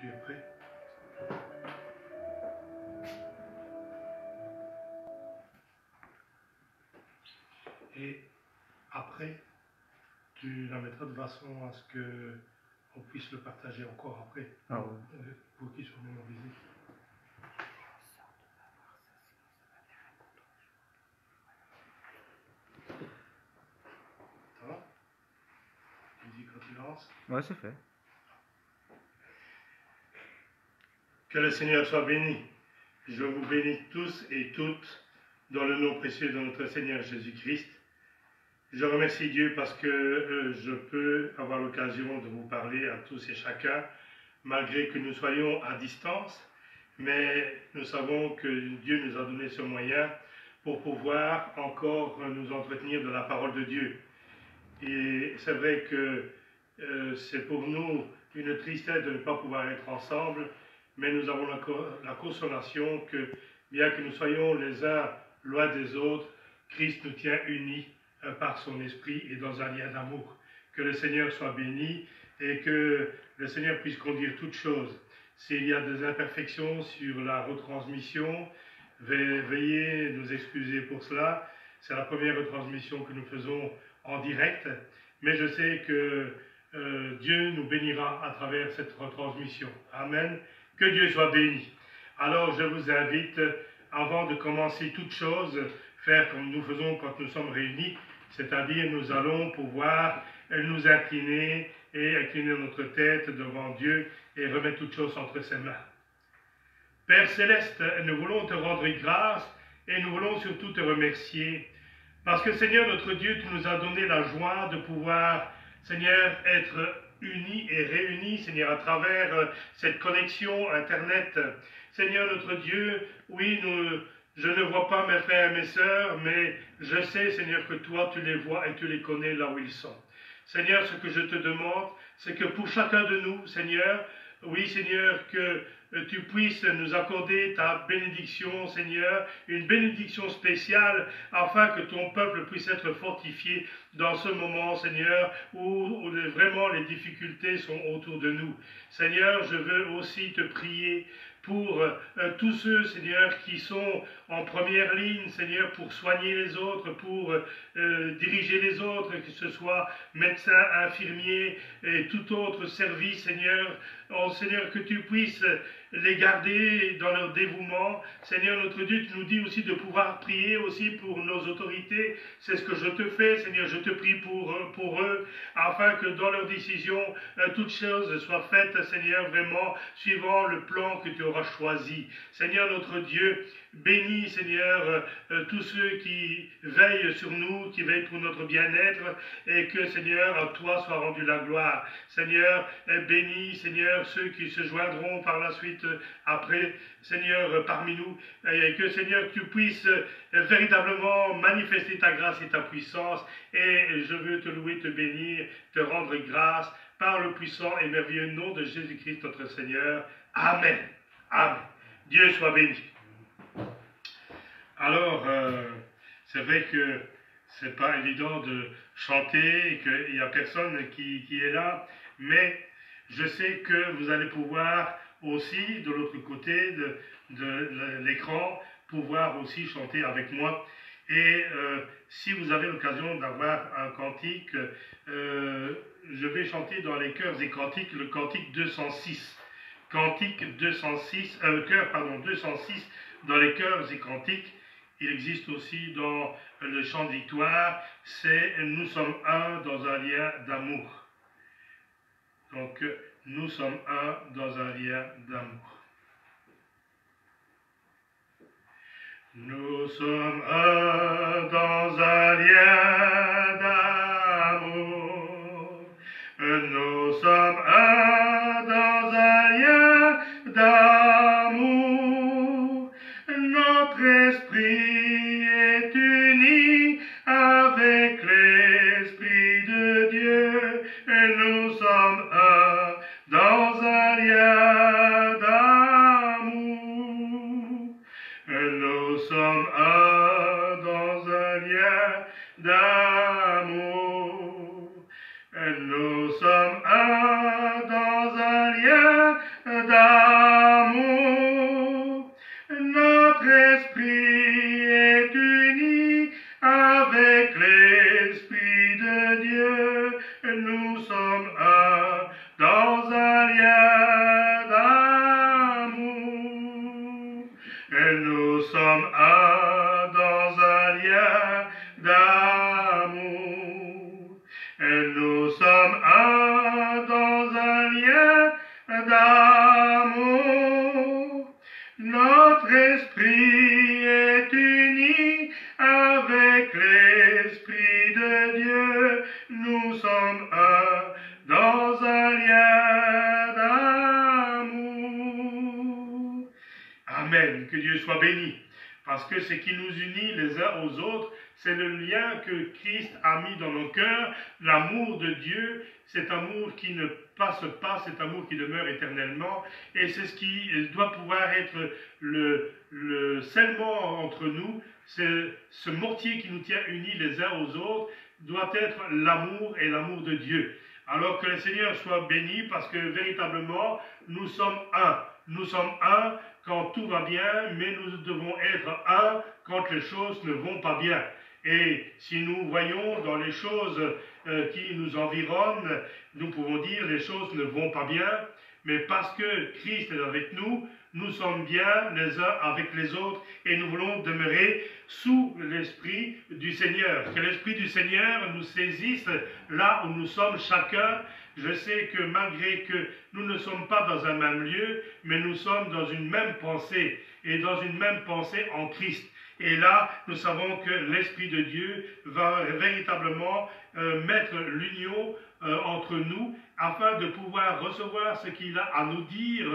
tu es prêt? Et après, tu la mettras de façon à ce qu'on puisse le partager encore après, pour qu'ils soient mémorisés. Ça va? Tu dis quand tu lances? Ouais, c'est fait. Que le Seigneur soit béni. Je vous bénis tous et toutes dans le nom précieux de notre Seigneur Jésus-Christ. Je remercie Dieu parce que je peux avoir l'occasion de vous parler à tous et chacun, malgré que nous soyons à distance, mais nous savons que Dieu nous a donné ce moyen pour pouvoir encore nous entretenir de la parole de Dieu. Et c'est vrai que c'est pour nous une tristesse de ne pas pouvoir être ensemble, mais nous avons la consolation que, bien que nous soyons les uns loin des autres, Christ nous tient unis par son esprit et dans un lien d'amour. Que le Seigneur soit béni et que le Seigneur puisse conduire toutes choses. S'il y a des imperfections sur la retransmission, veuillez nous excuser pour cela. C'est la première retransmission que nous faisons en direct, mais je sais que Dieu nous bénira à travers cette retransmission. Amen. Que Dieu soit béni. Alors je vous invite, avant de commencer toute chose, faire comme nous faisons quand nous sommes réunis, c'est-à-dire nous allons pouvoir nous incliner et incliner notre tête devant Dieu et remettre toutes choses entre ses mains. Père Céleste, nous voulons te rendre grâce et nous voulons surtout te remercier parce que Seigneur notre Dieu, tu nous as donné la joie de pouvoir, Seigneur, être unis et réunis, Seigneur, à travers cette connexion Internet. Seigneur notre Dieu, oui, je ne vois pas mes frères et mes sœurs, mais je sais, Seigneur, que toi, tu les vois et tu les connais là où ils sont. Seigneur, ce que je te demande, c'est que pour chacun de nous, Seigneur, oui, Seigneur, que tu puisses nous accorder ta bénédiction, Seigneur, une bénédiction spéciale, afin que ton peuple puisse être fortifié dans ce moment, Seigneur, où vraiment les difficultés sont autour de nous. Seigneur, je veux aussi te prier pour tous ceux, Seigneur, qui sont en première ligne, Seigneur, pour soigner les autres, pour diriger les autres, que ce soit médecins, infirmiers et tout autre service, Seigneur. Oh Seigneur, que tu puisses les garder dans leur dévouement. Seigneur notre Dieu, tu nous dis aussi de pouvoir prier aussi pour nos autorités. C'est ce que je te fais, Seigneur, je te prie pour eux, afin que dans leurs décisions, toutes choses soient faites, Seigneur, vraiment suivant le plan que tu auras choisi. Seigneur notre Dieu, bénis, Seigneur, tous ceux qui veillent sur nous, qui veillent pour notre bien-être, et que, Seigneur, à toi soit rendue la gloire. Seigneur, bénis, Seigneur, ceux qui se joindront par la suite après, Seigneur, parmi nous, et que, Seigneur, tu puisses véritablement manifester ta grâce et ta puissance, et je veux te louer, te bénir, te rendre grâce, par le puissant et merveilleux nom de Jésus-Christ notre Seigneur. Amen. Amen. Dieu soit béni. Alors, c'est vrai que c'est pas évident de chanter et qu'il n'y a personne qui est là, mais je sais que vous allez pouvoir aussi, de l'autre côté de l'écran, pouvoir aussi chanter avec moi. Et si vous avez l'occasion d'avoir un cantique, je vais chanter dans les chœurs et cantiques le cantique 206. Cantique 206, chœur 206 dans les chœurs et cantiques. Il existe aussi dans le chant de victoire, c'est « Nous sommes un dans un lien d'amour ». Donc, nous sommes un dans un lien d'amour. Nous sommes un dans un lien d'amour. Nous sommes un dans un lien d'amour. Notre esprit est uni avec l'Esprit de Dieu. Nous sommes un dans un lien d'amour. Nous sommes un dans un lien d'amour. Nous sommes un dans un lien d'amour. Notre esprit est uni avec l'Esprit de Dieu. Nous sommes un dans un lien d'amour. Nous sommes un dans un lien d'amour. Nous sommes un dans un lien d'amour. Notre esprit est uni avec l'Esprit de Dieu. Nous sommes un dans un lien d'amour. Amen. Que Dieu soit béni. Parce que ce qui nous unit les uns aux autres, c'est le lien que Christ a mis dans nos cœurs, l'amour de Dieu, cet amour qui ne passe pas, cet amour qui demeure éternellement, et c'est ce qui doit pouvoir être le scellement entre nous, c'est ce mortier qui nous tient unis les uns aux autres, doit être l'amour et l'amour de Dieu. Alors que le Seigneur soit béni, parce que véritablement, nous sommes un. Nous sommes un quand tout va bien, mais nous devons être un quand les choses ne vont pas bien. Et si nous voyons dans les choses qui nous environnent, nous pouvons dire les choses ne vont pas bien, mais parce que Christ est avec nous, nous sommes bien les uns avec les autres et nous voulons demeurer sous l'Esprit du Seigneur. Que l'Esprit du Seigneur nous saisisse là où nous sommes chacun. Je sais que malgré que nous ne sommes pas dans un même lieu, mais nous sommes dans une même pensée et dans une même pensée en Christ. Et là, nous savons que l'Esprit de Dieu va véritablement mettre l'union entre nous afin de pouvoir recevoir ce qu'il a à nous dire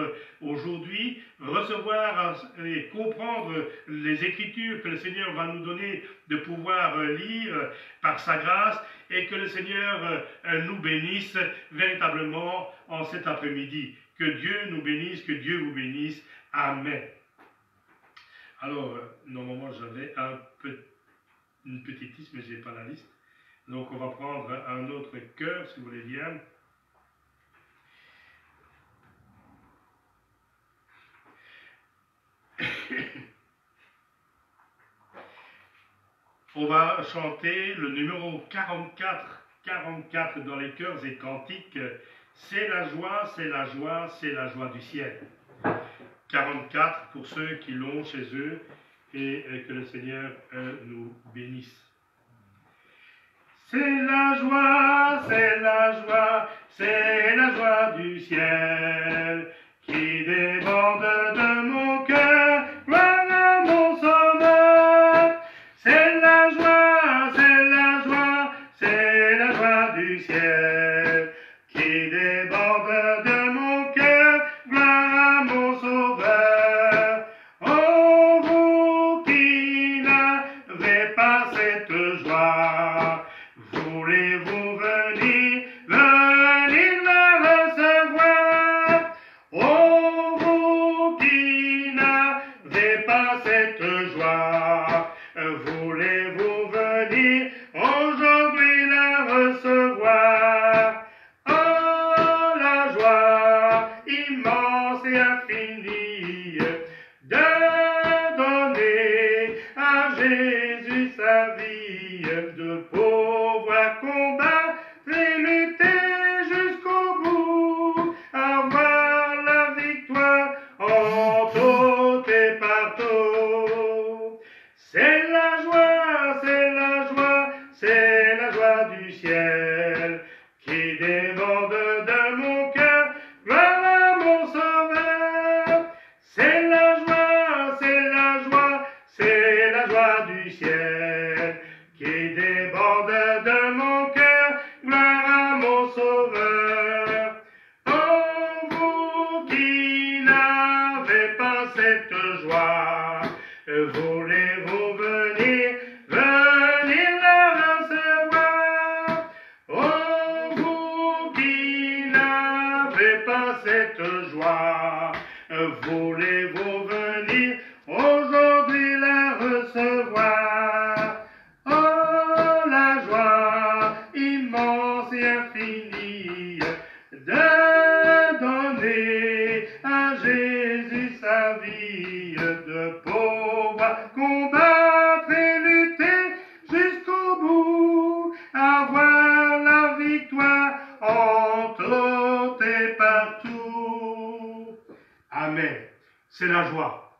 aujourd'hui, recevoir et comprendre les Écritures que le Seigneur va nous donner de pouvoir lire par sa grâce et que le Seigneur nous bénisse véritablement en cet après-midi. Que Dieu nous bénisse, que Dieu vous bénisse. Amen. Alors, normalement, j'avais une petite liste, mais je n'ai pas la liste. Donc, on va prendre un autre cœur, si vous voulez bien. On va chanter le numéro 44 dans les chœurs et cantiques. C'est la joie, c'est la joie, c'est la joie du ciel. 44 pour ceux qui l'ont chez eux et que le Seigneur nous bénisse. C'est la joie, c'est la joie, c'est la joie du ciel qui déborde de mon cœur, gloire à mon Sauveur. C'est la joie, c'est la joie, c'est la joie du ciel qui déborde de mon cœur, gloire à mon Sauveur. Oh, vous qui n'avez pas cette joie, voulez-vous venir la recevoir? Oh, vous qui n'avez pas cette joie, voulez-vous venir aujourd'hui la recevoir? Oh, la joie immense et infinie de donner à Jésus sa vie, de pouvoir combattre et lutter jusqu'au bout, avoir la victoire en tout et partout. C'est la joie, c'est la joie, c'est la joie du ciel qui déborde de mon cœur, gloire à mon Sauveur. C'est la joie, c'est la joie, c'est la joie du ciel qui déborde de mon cœur, gloire à mon Sauveur. Oh, vous qui n'avez pas cette joie, voulez-vous venir la recevoir? Oh, vous qui n'avez pas cette joie, voulez-vous venir aujourd'hui la recevoir? Oh, la joie immense et infinie de donner à Amen. C'est la joie.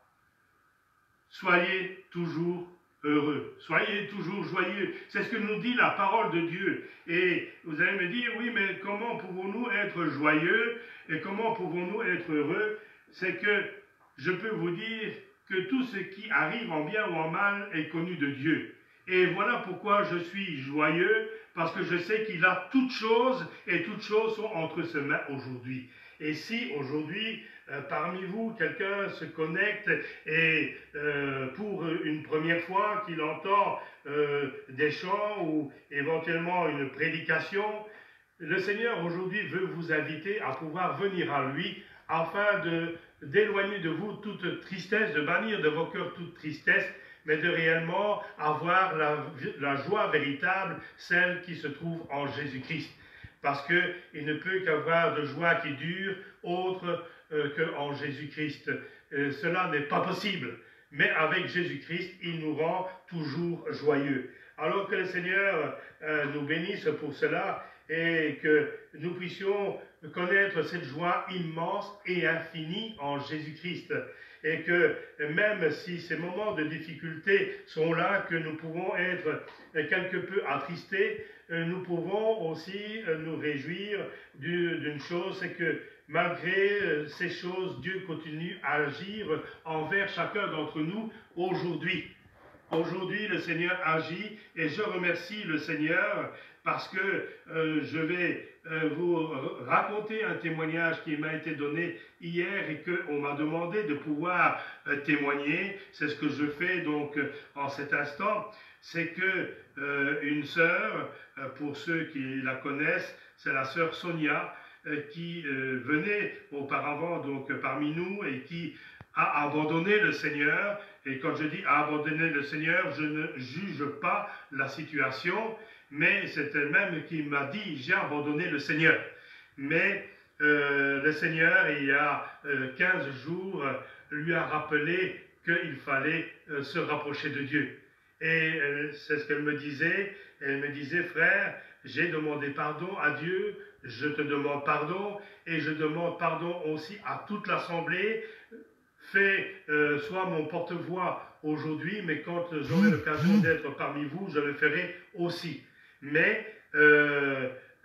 Soyez toujours heureux. Soyez toujours joyeux. C'est ce que nous dit la parole de Dieu. Et vous allez me dire, oui, mais comment pouvons-nous être joyeux et comment pouvons-nous être heureux? C'est que je peux vous dire que tout ce qui arrive en bien ou en mal est connu de Dieu. Et voilà pourquoi je suis joyeux, parce que je sais qu'il a toutes choses, et toutes choses sont entre ses mains aujourd'hui. Et si aujourd'hui, parmi vous, quelqu'un se connecte et pour une première fois qu'il entend des chants ou éventuellement une prédication, le Seigneur aujourd'hui veut vous inviter à pouvoir venir à lui afin d'éloigner de vous toute tristesse, de bannir de vos cœurs toute tristesse, mais de réellement avoir la joie véritable, celle qui se trouve en Jésus-Christ. Parce qu'il ne peut qu'avoir de joie qui dure autre qu'en Jésus-Christ. Cela n'est pas possible. Mais avec Jésus-Christ, il nous rend toujours joyeux. Alors que le Seigneur nous bénisse pour cela et que nous puissions connaître cette joie immense et infinie en Jésus-Christ. Et que même si ces moments de difficulté sont là, que nous pouvons être quelque peu attristés, nous pouvons aussi nous réjouir d'une chose, c'est que malgré ces choses, Dieu continue à agir envers chacun d'entre nous aujourd'hui. Aujourd'hui, le Seigneur agit et je remercie le Seigneur parce que je vais vous raconter un témoignage qui m'a été donné hier et qu'on m'a demandé de pouvoir témoigner. C'est ce que je fais donc en cet instant. C'est que une sœur, pour ceux qui la connaissent, c'est la sœur Sonia qui venait auparavant donc parmi nous et qui a abandonné le Seigneur. Et quand je dis abandonner le Seigneur, je ne juge pas la situation, mais c'est elle-même qui m'a dit, j'ai abandonné le Seigneur. Mais le Seigneur, il y a 15 jours, lui a rappelé qu'il fallait se rapprocher de Dieu. Et c'est ce qu'elle me disait. Elle me disait, frère, j'ai demandé pardon à Dieu, je te demande pardon, et je demande pardon aussi à toute l'Assemblée. Fais soit mon porte-voix aujourd'hui, mais quand j'aurai l'occasion d'être parmi vous, je le ferai aussi. Mais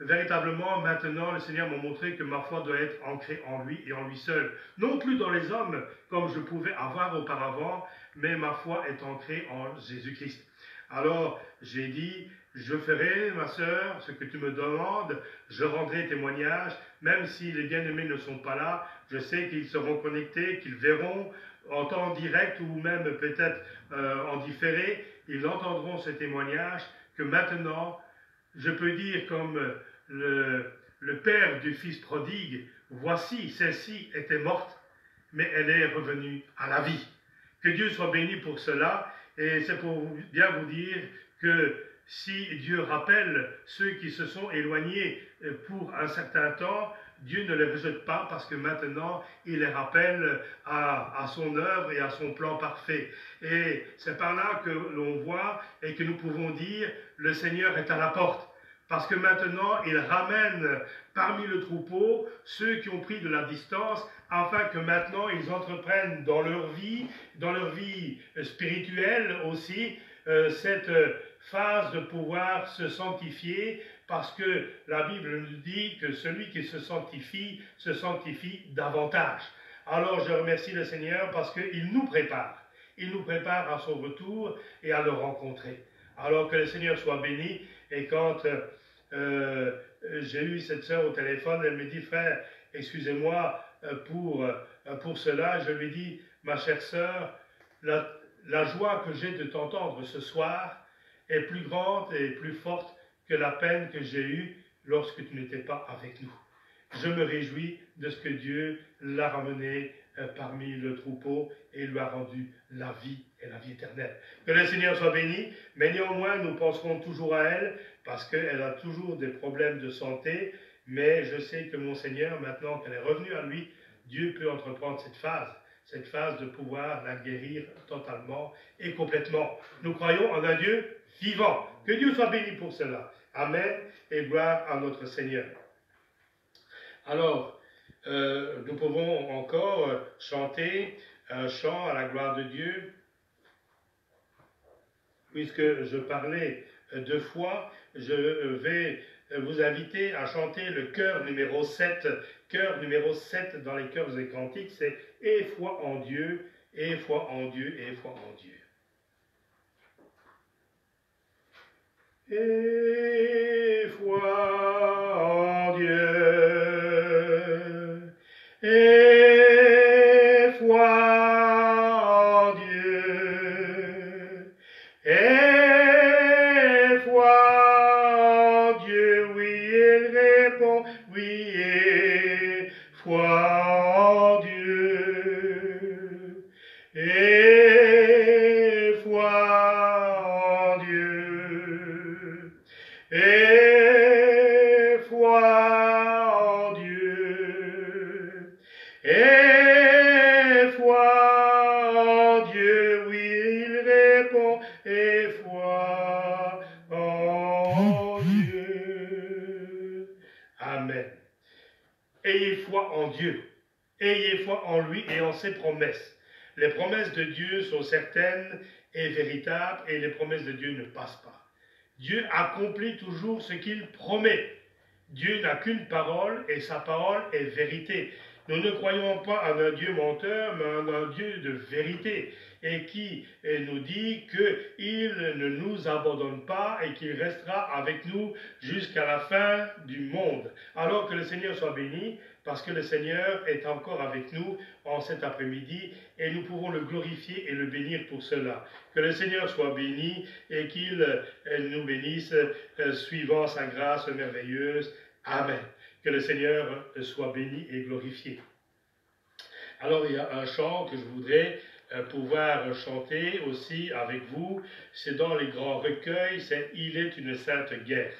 véritablement, maintenant, le Seigneur m'a montré que ma foi doit être ancrée en lui et en lui seul. Non plus dans les hommes, comme je pouvais avoir auparavant, mais ma foi est ancrée en Jésus-Christ. Alors, j'ai dit, je ferai, ma sœur, ce que tu me demandes, je rendrai témoignage, même si les bien-aimés ne sont pas là, je sais qu'ils seront connectés, qu'ils verront en temps direct ou même peut-être en différé, ils entendront ce témoignage, que maintenant, je peux dire comme le père du fils prodigue, voici, celle-ci était morte, mais elle est revenue à la vie. Que Dieu soit béni pour cela, et c'est pour bien vous dire que si Dieu rappelle ceux qui se sont éloignés pour un certain temps, Dieu ne les rejette pas parce que maintenant, il les rappelle à son œuvre et à son plan parfait. Et c'est par là que l'on voit et que nous pouvons dire, le Seigneur est à la porte. Parce que maintenant, il ramène parmi le troupeau ceux qui ont pris de la distance, afin que maintenant, ils entreprennent dans leur vie spirituelle aussi, cette phase de pouvoir se sanctifier, parce que la Bible nous dit que celui qui se sanctifie davantage. Alors je remercie le Seigneur parce qu'il nous prépare à son retour et à le rencontrer. Alors que le Seigneur soit béni. Et quand j'ai eu cette sœur au téléphone, elle me dit, frère, excusez-moi pour cela. Je lui ai dit, ma chère sœur, la joie que j'ai de t'entendre ce soir est plus grande et plus forte que la peine que j'ai eue lorsque tu n'étais pas avec nous. Je me réjouis de ce que Dieu l'a ramené parmi le troupeau et lui a rendu la vie et la vie éternelle. Que le Seigneur soit béni, mais néanmoins nous penserons toujours à elle parce qu'elle a toujours des problèmes de santé, mais je sais que mon Seigneur, maintenant qu'elle est revenue à lui, Dieu peut entreprendre cette phase de pouvoir la guérir totalement et complètement. Nous croyons en un Dieu vivant. Que Dieu soit béni pour cela. Amen et gloire à notre Seigneur. Alors, nous pouvons encore chanter un chant à la gloire de Dieu. Puisque je parlais de foi, je vais vous inviter à chanter le chœur numéro 7. Chœur numéro 7 dans les chœurs et cantiques, c'est « Et foi en Dieu, et foi en Dieu, et foi en Dieu ». Et foi en Dieu, et foi en Dieu, et foi en Dieu, oui, il répond, oui, et foi en Dieu, et foi en Dieu, et foi en Dieu, et foi en Dieu, oui, il répond, et foi en Dieu. Amen. Ayez foi en Dieu, ayez foi en lui et en ses promesses. Les promesses de Dieu sont certaines et véritables, et les promesses de Dieu ne passent pas. Dieu accomplit toujours ce qu'il promet. Dieu n'a qu'une parole et sa parole est vérité. Nous ne croyons pas en un Dieu menteur, mais en un Dieu de vérité et qui nous dit qu'il ne nous abandonne pas et qu'il restera avec nous jusqu'à la fin du monde. Alors que le Seigneur soit béni, parce que le Seigneur est encore avec nous en cet après-midi et nous pouvons le glorifier et le bénir pour cela. Que le Seigneur soit béni et qu'il nous bénisse suivant sa grâce merveilleuse. Amen. Que le Seigneur soit béni et glorifié. Alors il y a un chant que je voudrais pouvoir chanter aussi avec vous. C'est dans les grands recueils, c'est « Il est une sainte guerre ».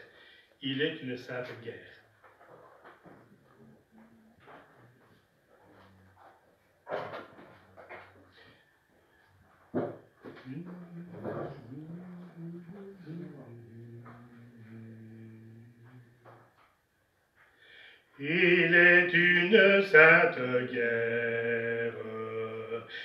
Il est une sainte guerre. Il est une sainte guerre,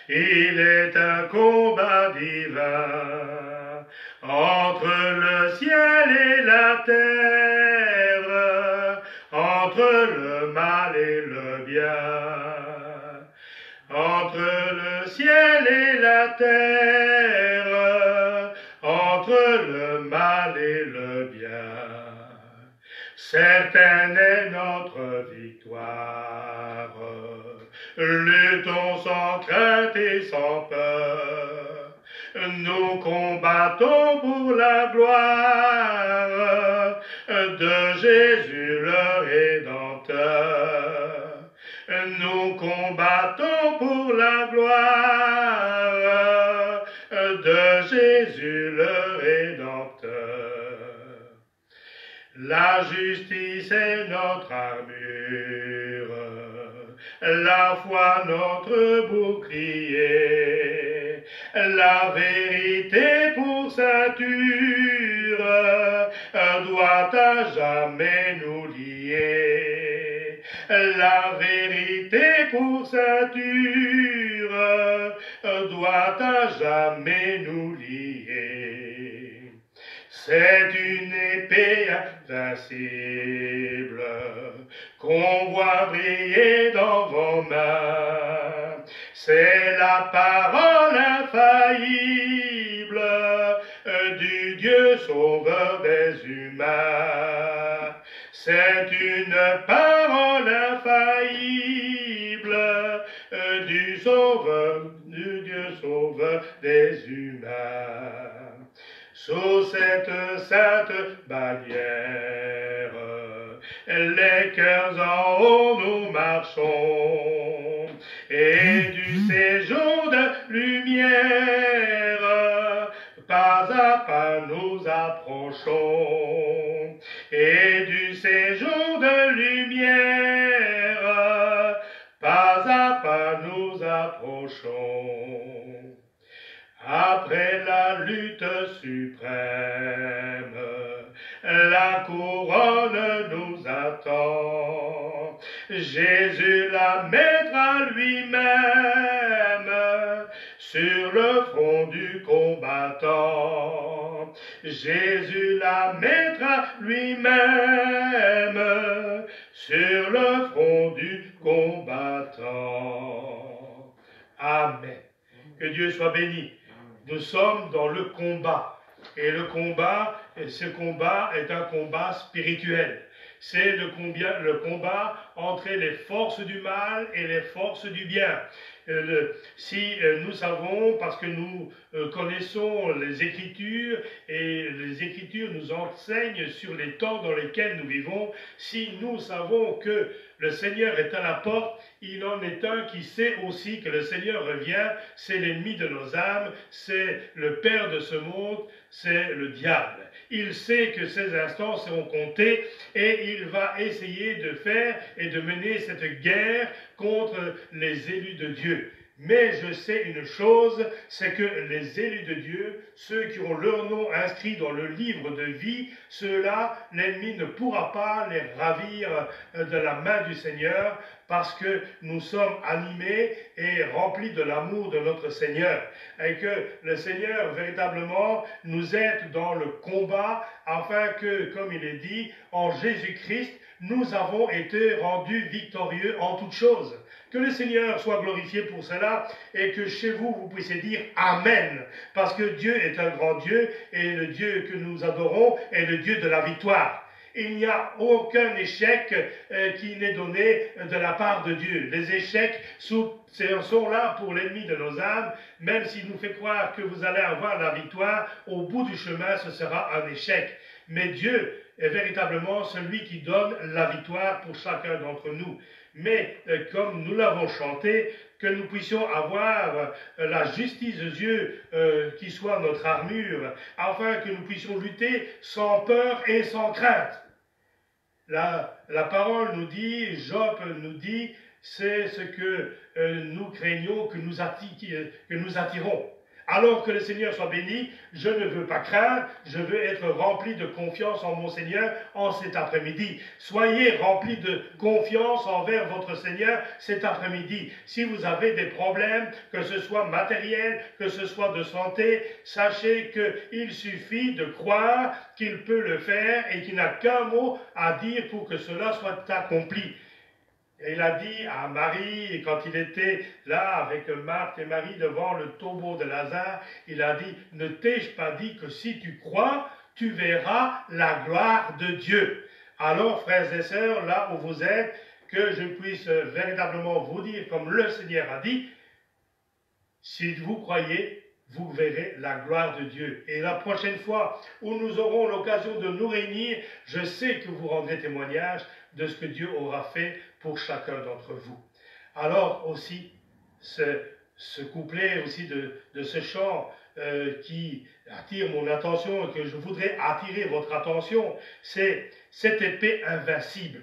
il est un combat divin entre le ciel et la terre, entre le mal et le bien, entre le ciel et la terre, entre le mal et le bien. Certaine est notre victoire, luttons sans crainte et sans peur, nous combattons pour la gloire de Jésus le Rédempteur. Nous combattons pour la gloire de Jésus le Rédempteur. La justice est notre armure, la foi notre bouclier, la vérité pour ceinture doit à jamais nous lier. La vérité pour ceinture doit à jamais nous lier. C'est une épée invincible qu'on voit briller dans vos mains. C'est la parole infaillible du Dieu sauveur des humains. C'est une parole infaillible du Dieu sauveur des humains. Sous cette sainte bannière, les cœurs en haut nous marchons, et du séjour de lumière, pas à pas nous approchons, et du séjour de lumière, pas à pas nous approchons. Après la lutte suprême, la couronne nous attend. Jésus la mettra lui-même sur le front du combattant. Jésus la mettra lui-même sur le front du combattant. Amen. Que Dieu soit béni. Nous sommes dans le combat. Et le combat, ce combat est un combat spirituel. C'est le combat entre les forces du mal et les forces du bien. Si nous savons, parce que nous connaissons les Écritures, et les Écritures nous enseignent sur les temps dans lesquels nous vivons, si nous savons que le Seigneur est à la porte, il en est un qui sait aussi que le Seigneur revient, c'est l'ennemi de nos âmes, c'est le père de ce monde, c'est le diable. Il sait que ces instants seront comptés et il va essayer de faire et de mener cette guerre contre les élus de Dieu. Mais je sais une chose, c'est que les élus de Dieu, ceux qui ont leur nom inscrit dans le livre de vie, ceux-là, l'ennemi ne pourra pas les ravir de la main du Seigneur, parce que nous sommes animés et remplis de l'amour de notre Seigneur. Et que le Seigneur, véritablement, nous aide dans le combat, afin que, comme il est dit, en Jésus-Christ, nous avons été rendus victorieux en toutes choses. Que le Seigneur soit glorifié pour cela et que chez vous, vous puissiez dire Amen. Parce que Dieu est un grand Dieu et le Dieu que nous adorons est le Dieu de la victoire. Il n'y a aucun échec qui n'est donné de la part de Dieu. Les échecs sont là pour l'ennemi de nos âmes. Même s'il nous fait croire que vous allez avoir la victoire, au bout du chemin, ce sera un échec. Mais Dieu est véritablement celui qui donne la victoire pour chacun d'entre nous. Mais comme nous l'avons chanté, que nous puissions avoir la justice de Dieu qui soit notre armure, afin que nous puissions lutter sans peur et sans crainte. La parole nous dit, Job nous dit, c'est ce que nous craignons, que nous attirons. Alors que le Seigneur soit béni, je ne veux pas craindre, je veux être rempli de confiance en mon Seigneur en cet après-midi. Soyez remplis de confiance envers votre Seigneur cet après-midi. Si vous avez des problèmes, que ce soit matériel, que ce soit de santé, sachez qu'il suffit de croire qu'il peut le faire et qu'il n'a qu'un mot à dire pour que cela soit accompli. Et il a dit à Marie, quand il était là avec Marthe et Marie devant le tombeau de Lazare, il a dit, ne t'ai-je pas dit que si tu crois, tu verras la gloire de Dieu. Alors, frères et sœurs, là où vous êtes, que je puisse véritablement vous dire, comme le Seigneur a dit, si vous croyez, vous verrez la gloire de Dieu. Et la prochaine fois où nous aurons l'occasion de nous réunir, je sais que vous rendrez témoignage de ce que Dieu aura fait pour chacun d'entre vous. Alors aussi, ce couplet aussi de ce chant qui attire mon attention et que je voudrais attirer votre attention, c'est cette épée invincible.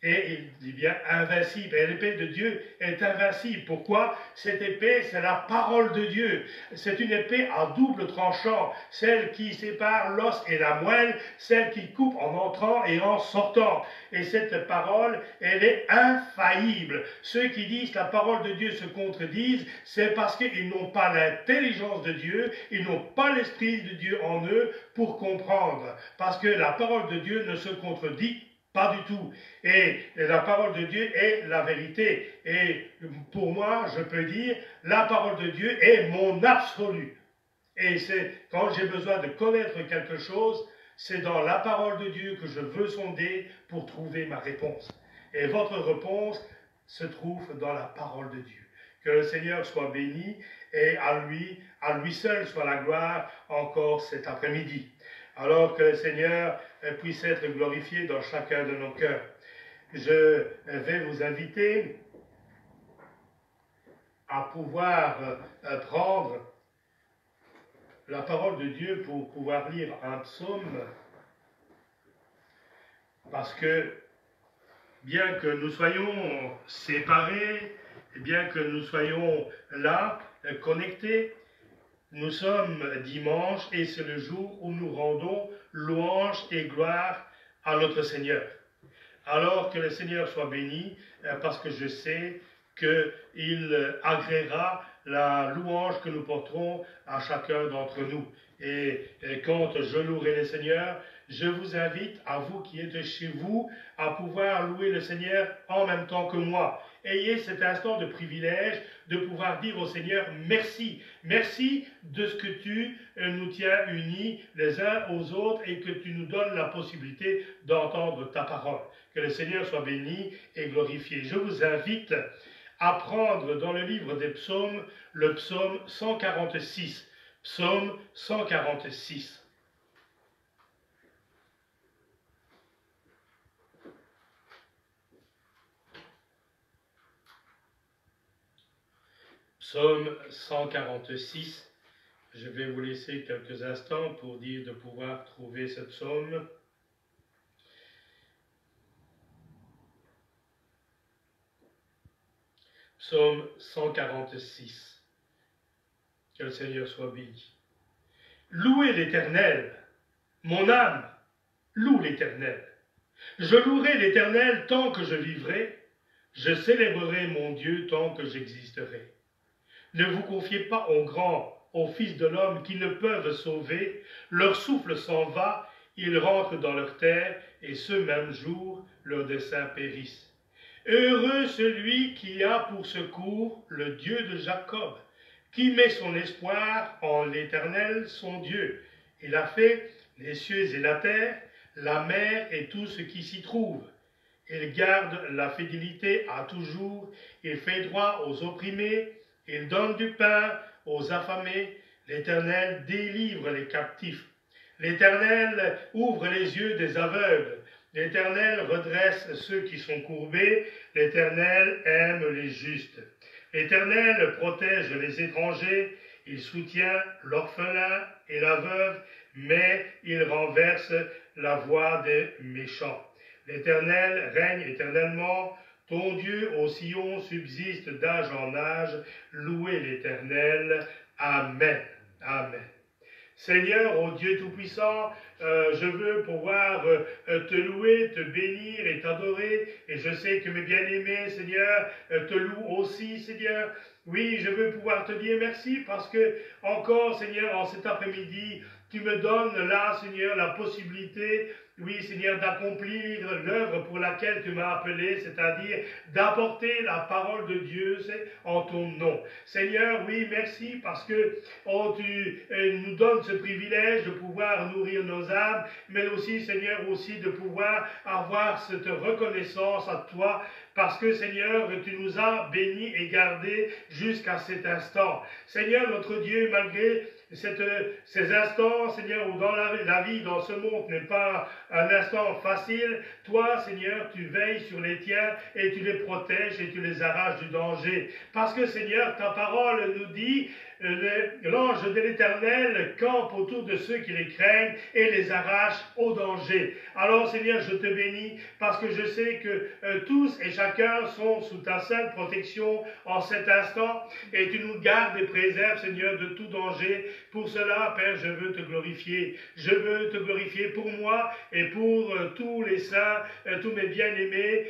Et il dit bien invincible. Et l'épée de Dieu est invincible. Pourquoi? Cette épée, c'est la parole de Dieu. C'est une épée à double tranchant. Celle qui sépare l'os et la moelle. Celle qui coupe en entrant et en sortant. Et cette parole, elle est infaillible. Ceux qui disent que la parole de Dieu se contredisent, c'est parce qu'ils n'ont pas l'intelligence de Dieu. Ils n'ont pas l'esprit de Dieu en eux pour comprendre. Parce que la parole de Dieu ne se contredit pas du tout. Et la parole de Dieu est la vérité. Et pour moi, je peux dire, la parole de Dieu est mon absolu. Et c'est quand j'ai besoin de connaître quelque chose, c'est dans la parole de Dieu que je veux sonder pour trouver ma réponse. Et votre réponse se trouve dans la parole de Dieu. Que le Seigneur soit béni et à lui seul soit la gloire encore cet après-midi. Alors que le Seigneur puisse être glorifié dans chacun de nos cœurs. Je vais vous inviter à pouvoir prendre la parole de Dieu pour pouvoir lire un psaume, parce que bien que nous soyons séparés, bien que nous soyons là, connectés, nous sommes dimanche et c'est le jour où nous rendons louange et gloire à notre Seigneur. Alors que le Seigneur soit béni, parce que je sais qu'il agréera la louange que nous porterons à chacun d'entre nous. Et quand je louerai le Seigneur, je vous invite, à vous qui êtes chez vous, à pouvoir louer le Seigneur en même temps que moi. Ayez cet instant de privilège de pouvoir dire au Seigneur merci. Merci de ce que tu nous tiens unis les uns aux autres et que tu nous donnes la possibilité d'entendre ta parole. Que le Seigneur soit béni et glorifié. Je vous invite à prendre dans le livre des psaumes le psaume 146. Psaume 146. Psaume 146. Je vais vous laisser quelques instants pour dire de pouvoir trouver ce psaume. Psaume 146. Que le Seigneur soit béni. Louez l'Éternel, mon âme, loue l'Éternel. Je louerai l'Éternel tant que je vivrai, je célébrerai mon Dieu tant que j'existerai. Ne vous confiez pas aux grands, aux fils de l'homme qui ne peuvent sauver, leur souffle s'en va, ils rentrent dans leur terre, et ce même jour, leurs desseins périssent. Heureux celui qui a pour secours le Dieu de Jacob, qui met son espoir en l'Éternel, son Dieu. Il a fait les cieux et la terre, la mer et tout ce qui s'y trouve. Il garde la fidélité à toujours, il fait droit aux opprimés, il donne du pain aux affamés, l'Éternel délivre les captifs. L'Éternel ouvre les yeux des aveugles, l'Éternel redresse ceux qui sont courbés, l'Éternel aime les justes. L'Éternel protège les étrangers, il soutient l'orphelin et la veuve, mais il renverse la voie des méchants. L'Éternel règne éternellement, ton Dieu au Sion subsiste d'âge en âge, louez l'Éternel. Amen. Amen. Seigneur, ô Dieu Tout-Puissant, je veux pouvoir te louer, te bénir et t'adorer. Et je sais que mes bien-aimés, Seigneur, te louent aussi, Seigneur. Oui, je veux pouvoir te dire merci parce que, encore, Seigneur, en cet après-midi, tu me donnes là, Seigneur, la possibilité, oui, Seigneur, d'accomplir l'œuvre pour laquelle tu m'as appelé, c'est-à-dire d'apporter la parole de Dieu en ton nom. Seigneur, oui, merci parce que tu nous donnes ce privilège de pouvoir nourrir nos âmes, mais aussi, Seigneur, aussi de pouvoir avoir cette reconnaissance à toi, parce que, Seigneur, tu nous as bénis et gardés jusqu'à cet instant. Seigneur, notre Dieu, malgré ces instants, Seigneur, où dans la vie, dans ce monde, n'est pas un instant facile, toi, Seigneur, tu veilles sur les tiens et tu les protèges et tu les arraches du danger. Parce que, Seigneur, ta parole nous dit, l'ange de l'Éternel campe autour de ceux qui les craignent et les arrache au danger. Alors, Seigneur, je te bénis parce que je sais que tous et chacun sont sous ta sainte protection en cet instant et tu nous gardes et préserves, Seigneur, de tout danger. Pour cela, Père, je veux te glorifier. Je veux te glorifier pour moi et pour tous les saints, tous mes bien-aimés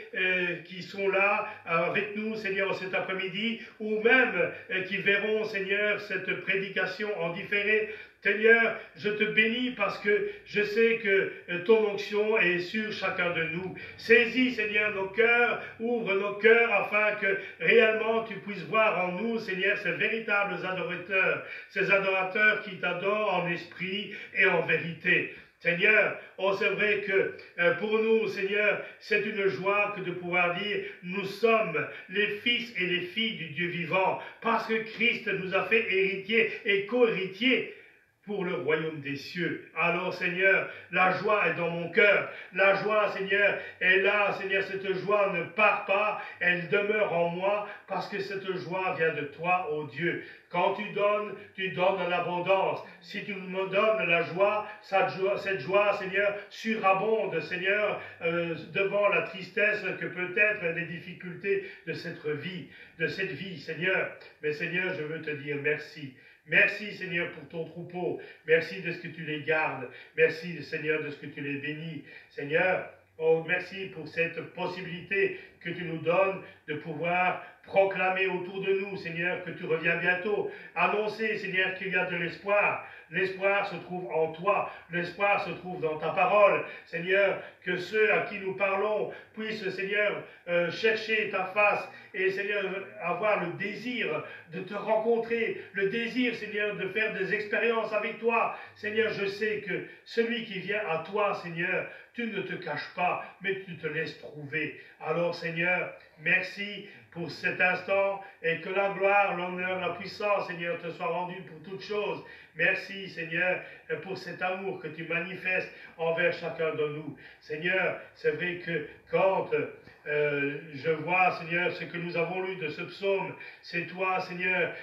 qui sont là avec nous, Seigneur, cet après-midi, ou même qui verront, Seigneur, cette prédication en différé. Seigneur, je te bénis parce que je sais que ton onction est sur chacun de nous. Saisis, Seigneur, nos cœurs, ouvre nos cœurs afin que réellement tu puisses voir en nous, Seigneur, ces véritables adorateurs, ces adorateurs qui t'adorent en esprit et en vérité. Seigneur, oh c'est vrai que pour nous, Seigneur, c'est une joie que de pouvoir dire, nous sommes les fils et les filles du Dieu vivant, parce que Christ nous a fait héritiers et co-héritiers pour le royaume des cieux. Alors, Seigneur, la joie est dans mon cœur. La joie, Seigneur, est là. Seigneur, cette joie ne part pas. Elle demeure en moi parce que cette joie vient de toi, ô Dieu. Quand tu donnes en abondance. Si tu me donnes la joie, cette joie, Seigneur, surabonde, Seigneur, devant la tristesse que peut être les difficultés de cette vie, Seigneur. Mais, Seigneur, je veux te dire merci. Merci, Seigneur, pour ton troupeau. Merci de ce que tu les gardes. Merci, Seigneur, de ce que tu les bénis. Seigneur, Oh, merci pour cette possibilité que tu nous donnes de pouvoir proclamer autour de nous, Seigneur, que tu reviens bientôt. Annoncer, Seigneur, qu'il y a de l'espoir. L'espoir se trouve en toi. L'espoir se trouve dans ta parole. Seigneur, que ceux à qui nous parlons puissent, Seigneur, chercher ta face et, Seigneur, avoir le désir de te rencontrer, le désir, Seigneur, de faire des expériences avec toi. Seigneur, je sais que celui qui vient à toi, Seigneur, tu ne te caches pas, mais tu te laisses trouver. Alors, Seigneur, merci pour cet instant et que la gloire, l'honneur, la puissance, Seigneur, te soit rendue pour toutes choses. Merci, Seigneur, pour cet amour que tu manifestes envers chacun de nous. Seigneur, c'est vrai que quand je vois, Seigneur, ce que nous avons lu de ce psaume, c'est toi, Seigneur,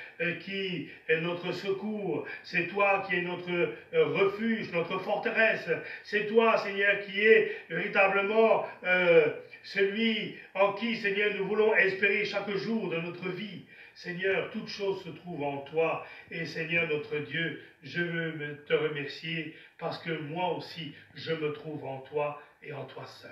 qui est notre secours, c'est toi qui est notre refuge, notre forteresse, c'est toi, Seigneur, qui est véritablement celui en qui, Seigneur, nous voulons espérer chaque jour de notre vie. Seigneur, toute chose se trouve en toi. Et Seigneur, notre Dieu, je veux te remercier parce que moi aussi, je me trouve en toi et en toi seul.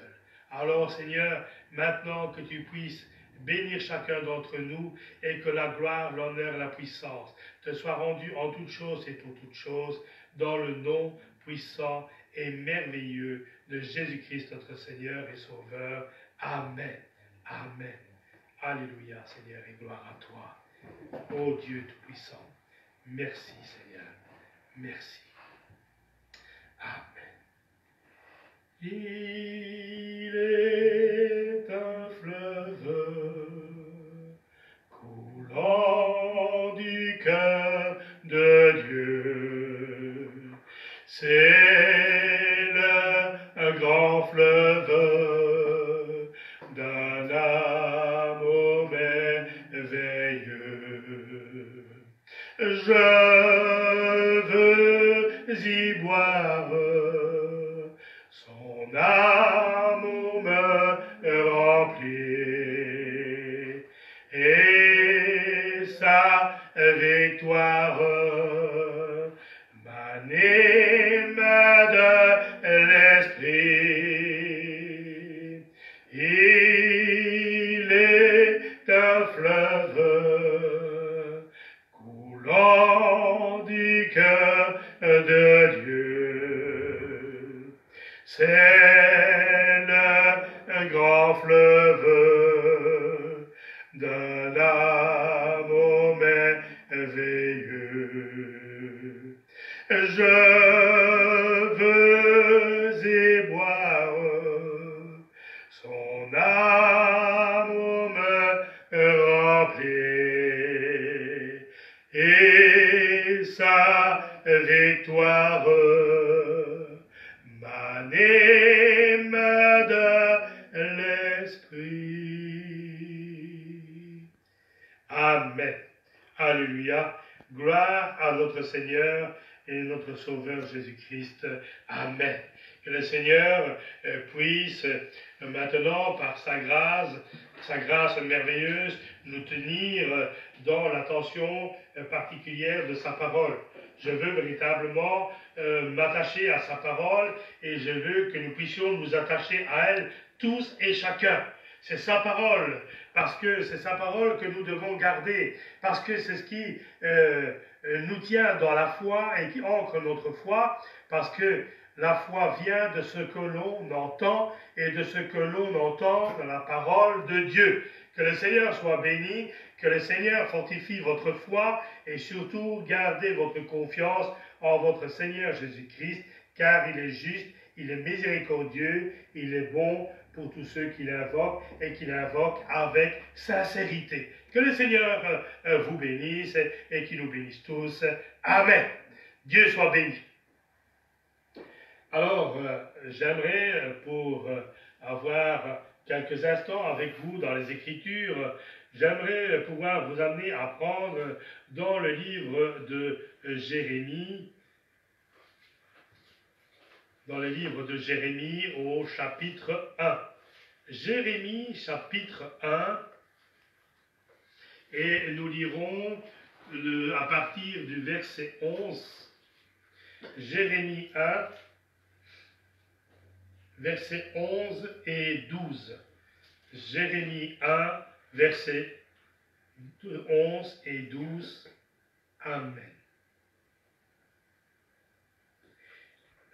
Alors, Seigneur, maintenant que tu puisses bénir chacun d'entre nous et que la gloire, l'honneur, la puissance te soient rendues en toutes choses et pour toutes choses, dans le nom puissant et merveilleux de Jésus-Christ, notre Seigneur et Sauveur. Amen. Amen. Alléluia, Seigneur, et gloire à toi. Ô Dieu Tout-Puissant, merci, Seigneur. Merci. Amen. Il est un fleuve coulant du cœur de Dieu. C'est le grand fleuve d'un amour merveilleux. Je veux y boire, son amour me remplit, et sa victoire m'anime de l'esprit. Il est un fleuve coulant du cœur de Dieu. C'est le grand fleuve d'un amour merveilleux. Je veux y boire, son amour me remplit, et sa victoire m'anime de l'esprit. Amen. Alléluia. Gloire à notre Seigneur et notre Sauveur Jésus-Christ. Amen. Que le Seigneur puisse maintenant, par sa grâce merveilleuse, nous tenir dans l'attention particulière de sa parole. Je veux véritablement m'attacher à sa parole et je veux que nous puissions nous attacher à elle tous et chacun. C'est sa parole, parce que c'est sa parole que nous devons garder, parce que c'est ce qui nous tient dans la foi et qui ancre notre foi, parce que la foi vient de ce que l'on entend et de ce que l'on entend dans la parole de Dieu. Que le Seigneur soit béni, que le Seigneur fortifie votre foi et surtout gardez votre confiance en votre Seigneur Jésus-Christ, car il est juste, il est miséricordieux, il est bon pour tous ceux qui l'invoquent et qui l'invoquent avec sincérité. Que le Seigneur vous bénisse et qu'il nous bénisse tous. Amen. Dieu soit béni. Alors, j'aimerais, pour avoir quelques instants avec vous dans les Écritures, j'aimerais pouvoir vous amener à prendre dans le livre de Jérémie, au chapitre 1. Jérémie, chapitre 1, et nous lirons à partir du verset 11. Jérémie 1, versets 11 et 12. Jérémie 1, versets 11 et 12. Amen.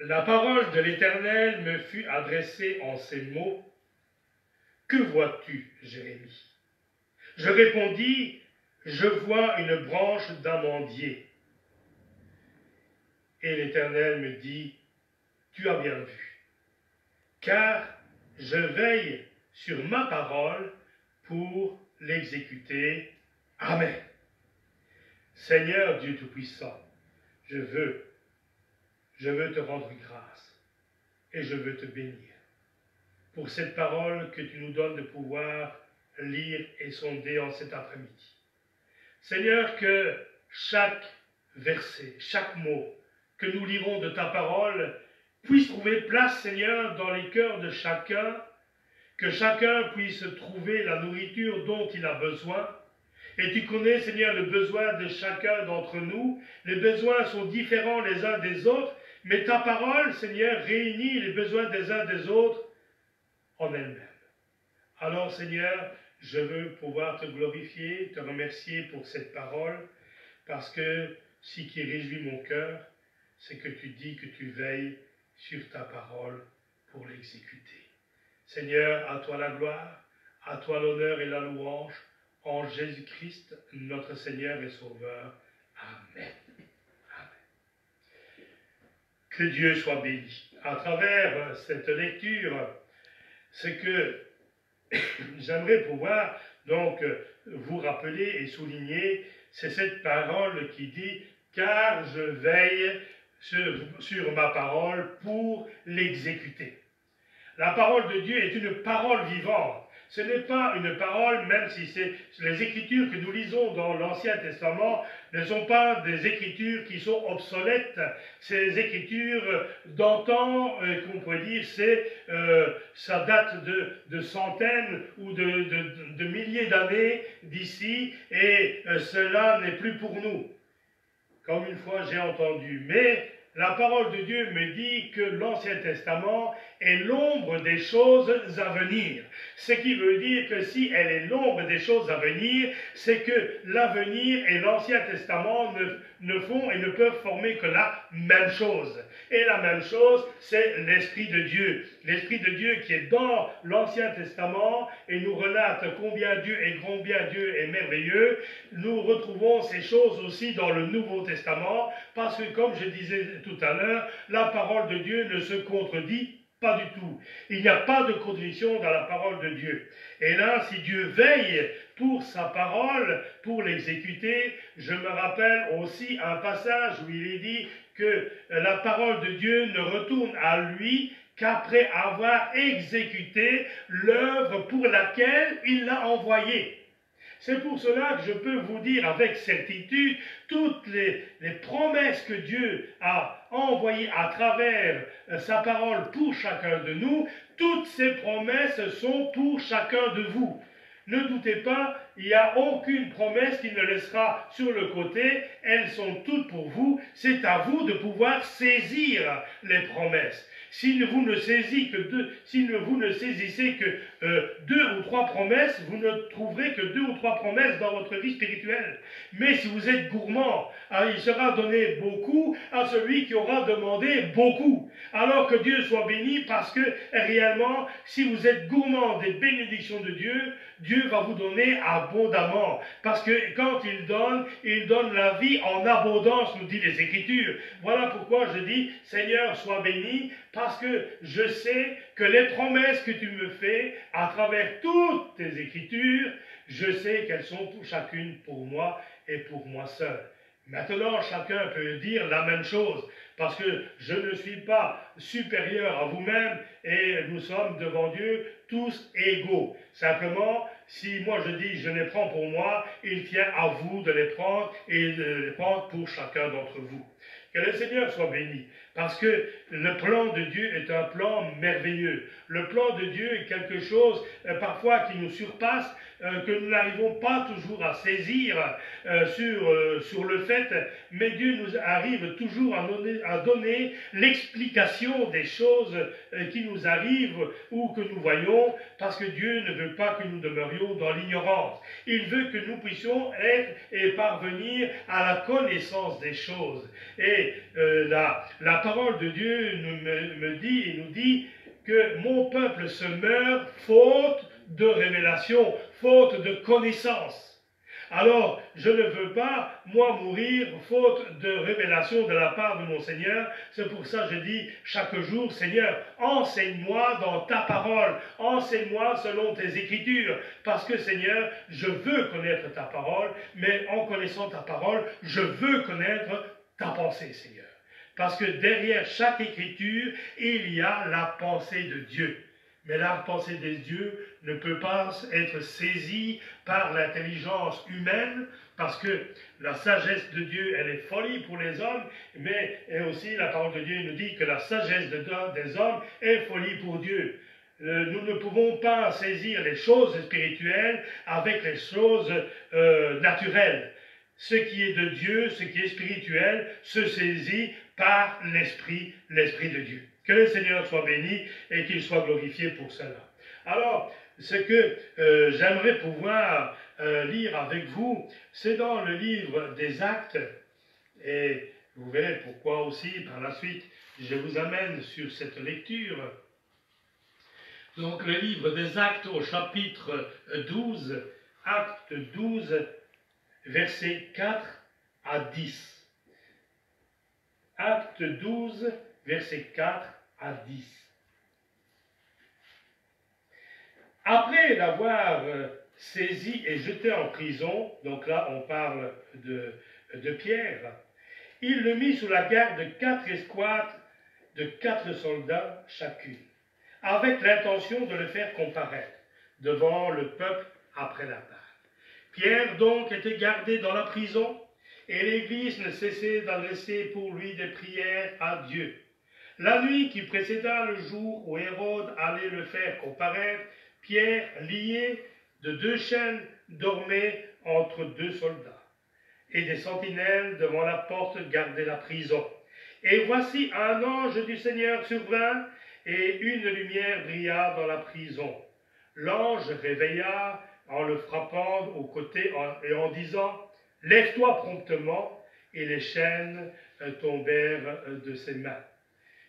La parole de l'Éternel me fut adressée en ces mots. Que vois-tu, Jérémie? Je répondis, je vois une branche d'amandier. Et l'Éternel me dit, tu as bien vu, car je veille sur ma parole pour l'exécuter. Amen. Seigneur Dieu Tout-Puissant, je veux te rendre grâce et je veux te bénir pour cette parole que tu nous donnes de pouvoir lire et sonder en cet après-midi. Seigneur, que chaque verset, chaque mot que nous lirons de ta parole puisse trouver place, Seigneur, dans les cœurs de chacun, que chacun puisse trouver la nourriture dont il a besoin. Et tu connais, Seigneur, le besoin de chacun d'entre nous. Les besoins sont différents les uns des autres, mais ta parole, Seigneur, réunit les besoins des uns des autres en elle-même. Alors, Seigneur, je veux pouvoir te glorifier, te remercier pour cette parole, parce que ce qui réjouit mon cœur, c'est que tu dis que tu veilles sur ta parole pour l'exécuter. Seigneur, à toi la gloire, à toi l'honneur et la louange, en Jésus-Christ, notre Seigneur et Sauveur. Amen. Amen. Que Dieu soit béni. À travers cette lecture, ce que j'aimerais pouvoir donc vous rappeler et souligner, c'est cette parole qui dit « Car je veille sur ma parole pour l'exécuter ». La parole de Dieu est une parole vivante. Ce n'est pas une parole, même si c'est les écritures que nous lisons dans l'Ancien Testament, ne sont pas des écritures qui sont obsolètes. Ces écritures d'antan, qu'on pourrait dire, ça date de centaines ou de milliers d'années d'ici, et cela n'est plus pour nous, comme une fois j'ai entendu. Mais la parole de Dieu me dit que l'Ancien Testament est l'ombre des choses à venir. Ce qui veut dire que si elle est l'ombre des choses à venir, c'est que l'avenir et l'Ancien Testament ne font et ne peuvent former que la même chose. Et la même chose, c'est l'Esprit de Dieu. L'Esprit de Dieu qui est dans l'Ancien Testament et nous relate combien Dieu est grand, combien Dieu est merveilleux. Nous retrouvons ces choses aussi dans le Nouveau Testament, parce que comme je disais tout à l'heure, la parole de Dieu ne se contredit pas du tout. Il n'y a pas de contradiction dans la parole de Dieu. Et là, si Dieu veille pour sa parole, pour l'exécuter, je me rappelle aussi un passage où il est dit que la parole de Dieu ne retourne à lui qu'après avoir exécuté l'œuvre pour laquelle il l'a envoyée. C'est pour cela que je peux vous dire avec certitude toutes les promesses que Dieu a envoyées à travers sa parole pour chacun de nous. Toutes ces promesses sont pour chacun de vous. Ne doutez pas, il n'y a aucune promesse qui ne laissera sur le côté. Elles sont toutes pour vous. C'est à vous de pouvoir saisir les promesses. Si vous ne saisissez que deux ou trois promesses, vous ne trouverez que 2 ou 3 promesses dans votre vie spirituelle. Mais si vous êtes gourmand, il sera donné beaucoup à celui qui aura demandé beaucoup. Alors que Dieu soit béni, parce que réellement, si vous êtes gourmand des bénédictions de Dieu, Dieu va vous donner abondamment. Parce que quand il donne la vie en abondance, nous dit les Écritures. Voilà pourquoi je dis, Seigneur, sois béni, parce que je sais que les promesses que tu me fais à travers toutes tes Écritures, je sais qu'elles sont chacune pour moi et pour moi seul. Maintenant, chacun peut dire la même chose, parce que je ne suis pas supérieur à vous-même et nous sommes devant Dieu tous égaux. Simplement, si moi je dis je les prends pour moi, il tient à vous de les prendre et de les prendre pour chacun d'entre vous. Que le Seigneur soit béni. Parce que le plan de Dieu est un plan merveilleux. Le plan de Dieu est quelque chose parfois qui nous surpasse, que nous n'arrivons pas toujours à saisir sur le fait, mais Dieu nous arrive toujours à donner l'explication des choses qui nous arrivent ou que nous voyons, parce que Dieu ne veut pas que nous demeurions dans l'ignorance. Il veut que nous puissions être et parvenir à la connaissance des choses. Et la parole de Dieu nous dit que mon peuple se meurt faute de révélation, faute de connaissance. Alors, je ne veux pas, moi, mourir faute de révélation de la part de mon Seigneur. C'est pour ça que je dis chaque jour, Seigneur, enseigne-moi dans ta parole, enseigne-moi selon tes écritures, parce que, Seigneur, je veux connaître ta parole, mais en connaissant ta parole, je veux connaître ta pensée, Seigneur. Parce que derrière chaque écriture, il y a la pensée de Dieu. Mais la pensée de Dieu ne peut pas être saisie par l'intelligence humaine, parce que la sagesse de Dieu, elle est folie pour les hommes, mais aussi la parole de Dieu nous dit que la sagesse des hommes est folie pour Dieu. Nous ne pouvons pas saisir les choses spirituelles avec les choses naturelles. Ce qui est de Dieu, ce qui est spirituel, se saisit par l'Esprit de Dieu. Que le Seigneur soit béni et qu'il soit glorifié pour cela. Alors, ce que j'aimerais pouvoir lire avec vous, c'est dans le livre des Actes, et vous verrez pourquoi aussi par la suite je vous amène sur cette lecture. Donc le livre des Actes au chapitre 12, Acte 12, versets 4 à 10. Acte 12, versets 4 à 10. Après l'avoir saisi et jeté en prison, donc là on parle de Pierre, il le mit sous la garde de 4 escouades de 4 soldats chacune, avec l'intention de le faire comparaître devant le peuple après la Pâque. Pierre donc était gardé dans la prison, et l'Église ne cessait d'adresser pour lui des prières à Dieu. La nuit qui précéda le jour où Hérode allait le faire comparaître, Pierre, lié de 2 chaînes, dormait entre 2 soldats, et des sentinelles devant la porte gardaient la prison. Et voici un ange du Seigneur survint, et une lumière brilla dans la prison. L'ange réveilla en le frappant au côté et en disant « Lève-toi promptement », et les chaînes tombèrent de ses mains.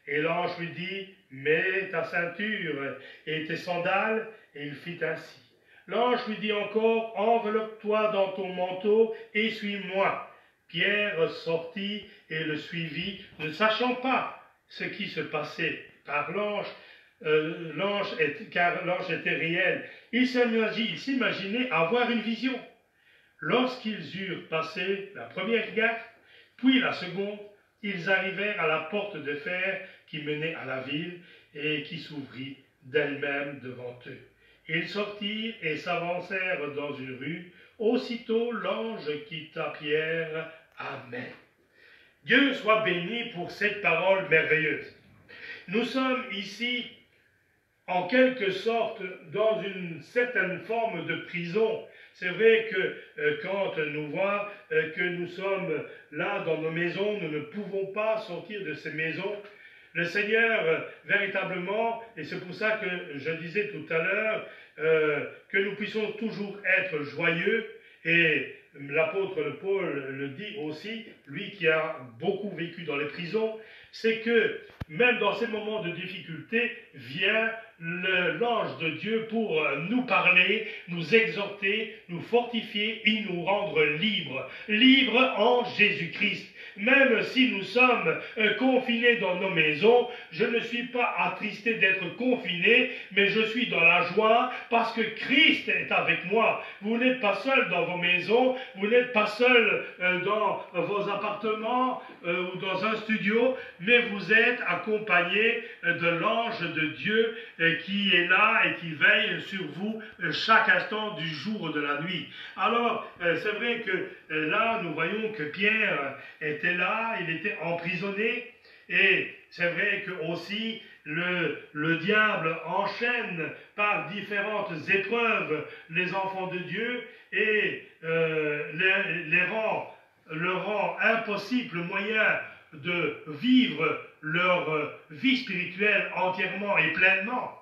Et l'ange lui dit « Mets ta ceinture et tes sandales », et il fit ainsi. L'ange lui dit encore « Enveloppe-toi dans ton manteau et suis-moi ». Pierre sortit et le suivit, ne sachant pas ce qui se passait par l'ange, car l'ange était réel. Il s'imaginait avoir une vision. Lorsqu'ils eurent passé la première gare, puis la seconde, ils arrivèrent à la porte de fer qui menait à la ville et qui s'ouvrit d'elle-même devant eux. Ils sortirent et s'avancèrent dans une rue. Aussitôt l'ange quitta Pierre. Amen. Dieu soit béni pour cette parole merveilleuse. Nous sommes ici en quelque sorte dans une certaine forme de prison. C'est vrai que quand nous voyons que nous sommes là dans nos maisons, nous ne pouvons pas sortir de ces maisons. Le Seigneur, véritablement, et c'est pour ça que je disais tout à l'heure, que nous puissions toujours être joyeux, et l'apôtre Paul le dit aussi, lui qui a beaucoup vécu dans les prisons, c'est que même dans ces moments de difficulté, vient l'ange de Dieu pour nous parler, nous exhorter, nous fortifier et nous rendre libres. Libres en Jésus-Christ. Même si nous sommes confinés dans nos maisons, je ne suis pas attristé d'être confiné, mais je suis dans la joie parce que Christ est avec moi. Vous n'êtes pas seul dans vos maisons, vous n'êtes pas seul dans vos appartements ou dans un studio, mais vous êtes accompagné de l'ange de Dieu qui est là et qui veille sur vous chaque instant du jour ou de la nuit. Alors, c'est vrai que là, nous voyons que Pierre est était là, il était emprisonné, et c'est vrai que aussi le diable enchaîne par différentes épreuves les enfants de Dieu et leur rend impossible le moyen de vivre leur vie spirituelle entièrement et pleinement.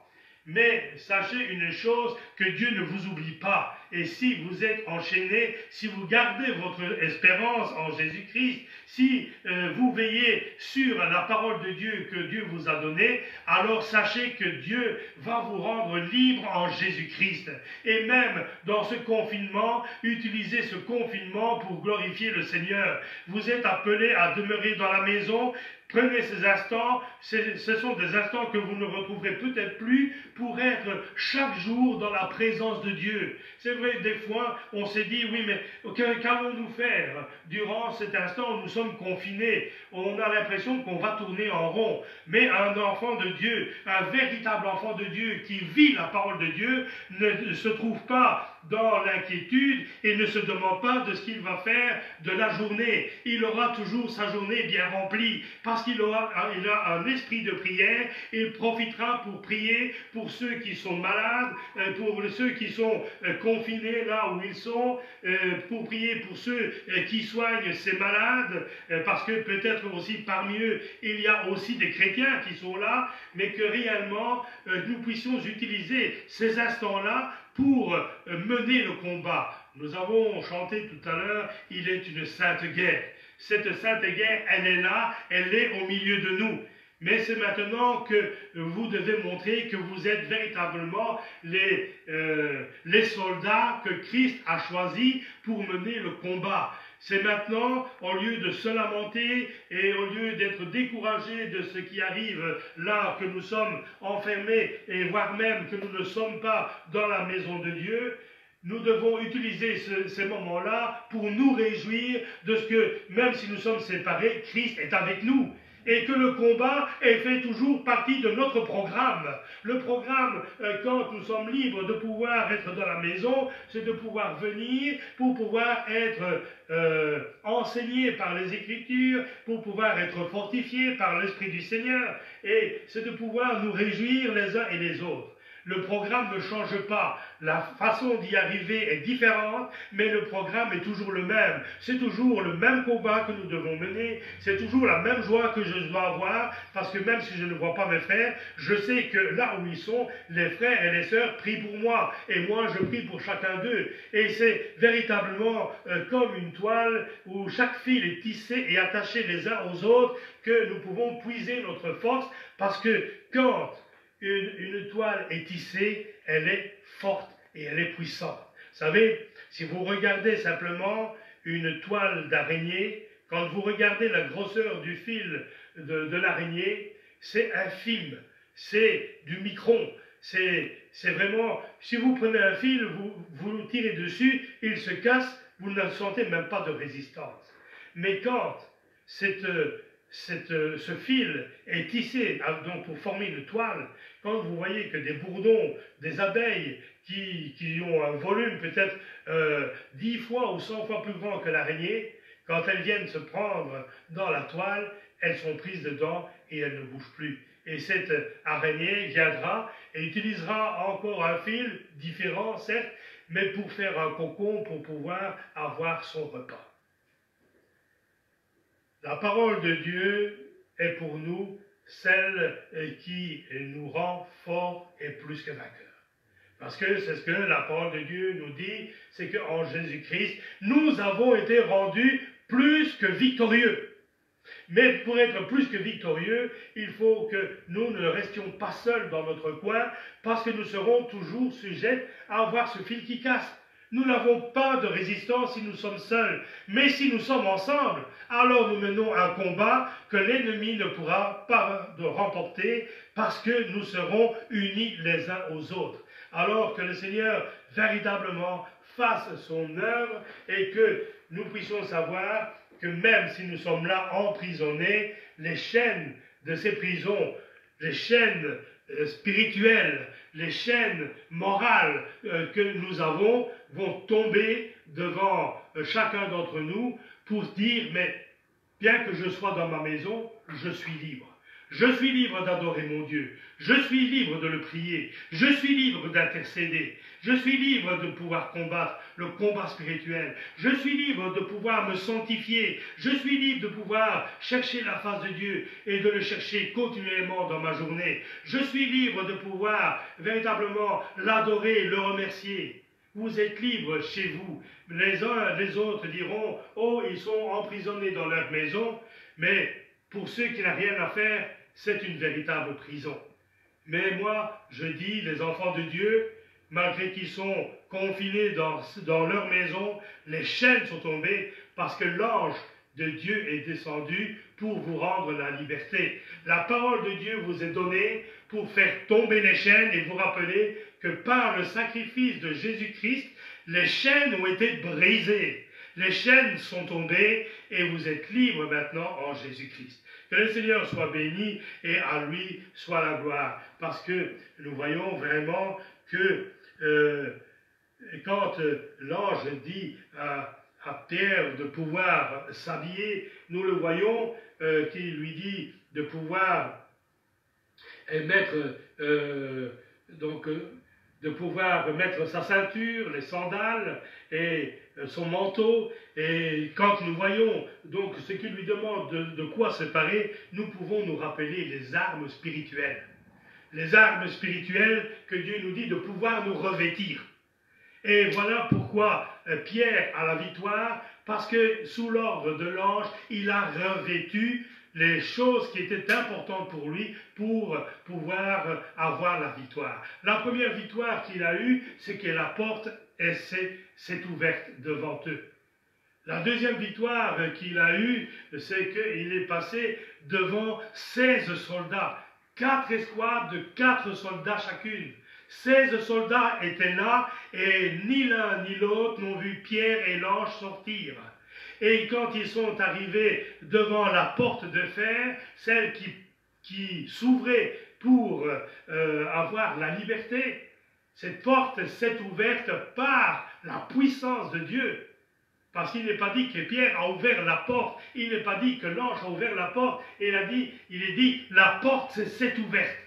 Mais sachez une chose, que Dieu ne vous oublie pas. Et si vous êtes enchaîné, si vous gardez votre espérance en Jésus-Christ, si vous veillez sur la parole de Dieu que Dieu vous a donnée, alors sachez que Dieu va vous rendre libre en Jésus-Christ. Et même dans ce confinement, utilisez ce confinement pour glorifier le Seigneur. Vous êtes appelés à demeurer dans la maison. Prenez ces instants, ce sont des instants que vous ne retrouverez peut-être plus pour être chaque jour dans la présence de Dieu. C'est vrai, des fois, on s'est dit, oui, mais qu'allons-nous faire durant cet instant où nous sommes confinés? On a l'impression qu'on va tourner en rond. Mais un enfant de Dieu, un véritable enfant de Dieu qui vit la parole de Dieu, ne se trouve pas dans l'inquiétude et ne se demande pas de ce qu'il va faire de la journée. Il aura toujours sa journée bien remplie parce qu'il a un esprit de prière. Il profitera pour prier pour ceux qui sont malades, pour ceux qui sont confinés là où ils sont, pour prier pour ceux qui soignent ces malades, parce que peut-être aussi parmi eux, il y a aussi des chrétiens qui sont là, mais que réellement nous puissions utiliser ces instants-là pour mener le combat. Nous avons chanté tout à l'heure, il est une sainte guerre. Cette sainte guerre, elle est là, elle est au milieu de nous. Mais c'est maintenant que vous devez montrer que vous êtes véritablement les soldats que Christ a choisis pour mener le combat. C'est maintenant, au lieu de se lamenter et au lieu d'être découragé de ce qui arrive là, que nous sommes enfermés et voire même que nous ne sommes pas dans la maison de Dieu, nous devons utiliser ces moments-là pour nous réjouir de ce que, même si nous sommes séparés, Christ est avec nous. Et que le combat fait toujours partie de notre programme. Le programme, quand nous sommes libres de pouvoir être dans la maison, c'est de pouvoir venir pour pouvoir être enseigné par les Écritures, pour pouvoir être fortifié par l'Esprit du Seigneur. Et c'est de pouvoir nous réjouir les uns et les autres. Le programme ne change pas. La façon d'y arriver est différente, mais le programme est toujours le même. C'est toujours le même combat que nous devons mener. C'est toujours la même joie que je dois avoir, parce que même si je ne vois pas mes frères, je sais que là où ils sont, les frères et les sœurs prient pour moi. Et moi, je prie pour chacun d'eux. Et c'est véritablement comme une toile où chaque fil est tissé et attaché les uns aux autres que nous pouvons puiser notre force, parce que quand une toile est tissée, elle est forte et elle est puissante. Vous savez, si vous regardez simplement une toile d'araignée, quand vous regardez la grosseur du fil de l'araignée, c'est infime, c'est du micron, c'est vraiment, si vous prenez un fil, vous le tirez dessus, il se casse, vous ne sentez même pas de résistance. Mais quand ce fil est tissé donc pour former une toile, quand vous voyez que des bourdons, des abeilles qui ont un volume peut-être 10 fois ou 100 fois plus grand que l'araignée, quand elles viennent se prendre dans la toile, elles sont prises dedans et elles ne bougent plus. Et cette araignée viendra et utilisera encore un fil différent, certes, mais pour faire un cocon, pour pouvoir avoir son repas. La parole de Dieu est pour nous celle qui nous rend forts et plus que vainqueurs. Parce que c'est ce que la parole de Dieu nous dit, c'est qu'en Jésus-Christ, nous avons été rendus plus que victorieux. Mais pour être plus que victorieux, il faut que nous ne restions pas seuls dans notre coin, parce que nous serons toujours sujets à avoir ce fil qui casse. Nous n'avons pas de résistance si nous sommes seuls, mais si nous sommes ensemble, alors nous menons un combat que l'ennemi ne pourra pas remporter parce que nous serons unis les uns aux autres. Alors que le Seigneur véritablement fasse son œuvre et que nous puissions savoir que même si nous sommes là emprisonnés, les chaînes de ces prisons, les chaînes spirituelles, les chaînes morales que nous avons vont tomber devant chacun d'entre nous pour dire, mais bien que je sois dans ma maison, je suis libre. Je suis libre d'adorer mon Dieu. Je suis libre de le prier. Je suis libre d'intercéder. Je suis libre de pouvoir combattre le combat spirituel. Je suis libre de pouvoir me sanctifier. Je suis libre de pouvoir chercher la face de Dieu et de le chercher continuellement dans ma journée. Je suis libre de pouvoir véritablement l'adorer, le remercier. Vous êtes libre chez vous. Les uns, les autres diront, oh, ils sont emprisonnés dans leur maison, mais pour ceux qui n'ont rien à faire, c'est une véritable prison. Mais moi, je dis, les enfants de Dieu, malgré qu'ils sont confinés dans leur maison, les chaînes sont tombées parce que l'ange de Dieu est descendu pour vous rendre la liberté. La parole de Dieu vous est donnée pour faire tomber les chaînes et vous rappeler que par le sacrifice de Jésus-Christ, les chaînes ont été brisées. Les chaînes sont tombées et vous êtes libres maintenant en Jésus-Christ. Que le Seigneur soit béni et à lui soit la gloire. Parce que nous voyons vraiment que quand l'ange dit à Pierre de pouvoir s'habiller, nous le voyons qu'il lui dit de pouvoir mettre de pouvoir mettre sa ceinture, les sandales et son manteau. Et quand nous voyons donc ce qu'il lui demande de quoi se parer, nous pouvons nous rappeler les armes spirituelles. Les armes spirituelles que Dieu nous dit de pouvoir nous revêtir. Et voilà pourquoi Pierre a la victoire, parce que sous l'ordre de l'ange, il a revêtu les choses qui étaient importantes pour lui pour pouvoir avoir la victoire. La première victoire qu'il a eue, c'est que la porte s'est ouverte devant eux. La deuxième victoire qu'il a eue, c'est qu'il est passé devant 16 soldats, 4 escouades de 4 soldats chacune. 16 soldats étaient là et ni l'un ni l'autre n'ont vu Pierre et l'ange sortir. Et quand ils sont arrivés devant la porte de fer, celle qui s'ouvrait pour avoir la liberté, cette porte s'est ouverte par la puissance de Dieu. Parce qu'il n'est pas dit que Pierre a ouvert la porte, il n'est pas dit que l'ange a ouvert la porte, il est dit la porte s'est ouverte.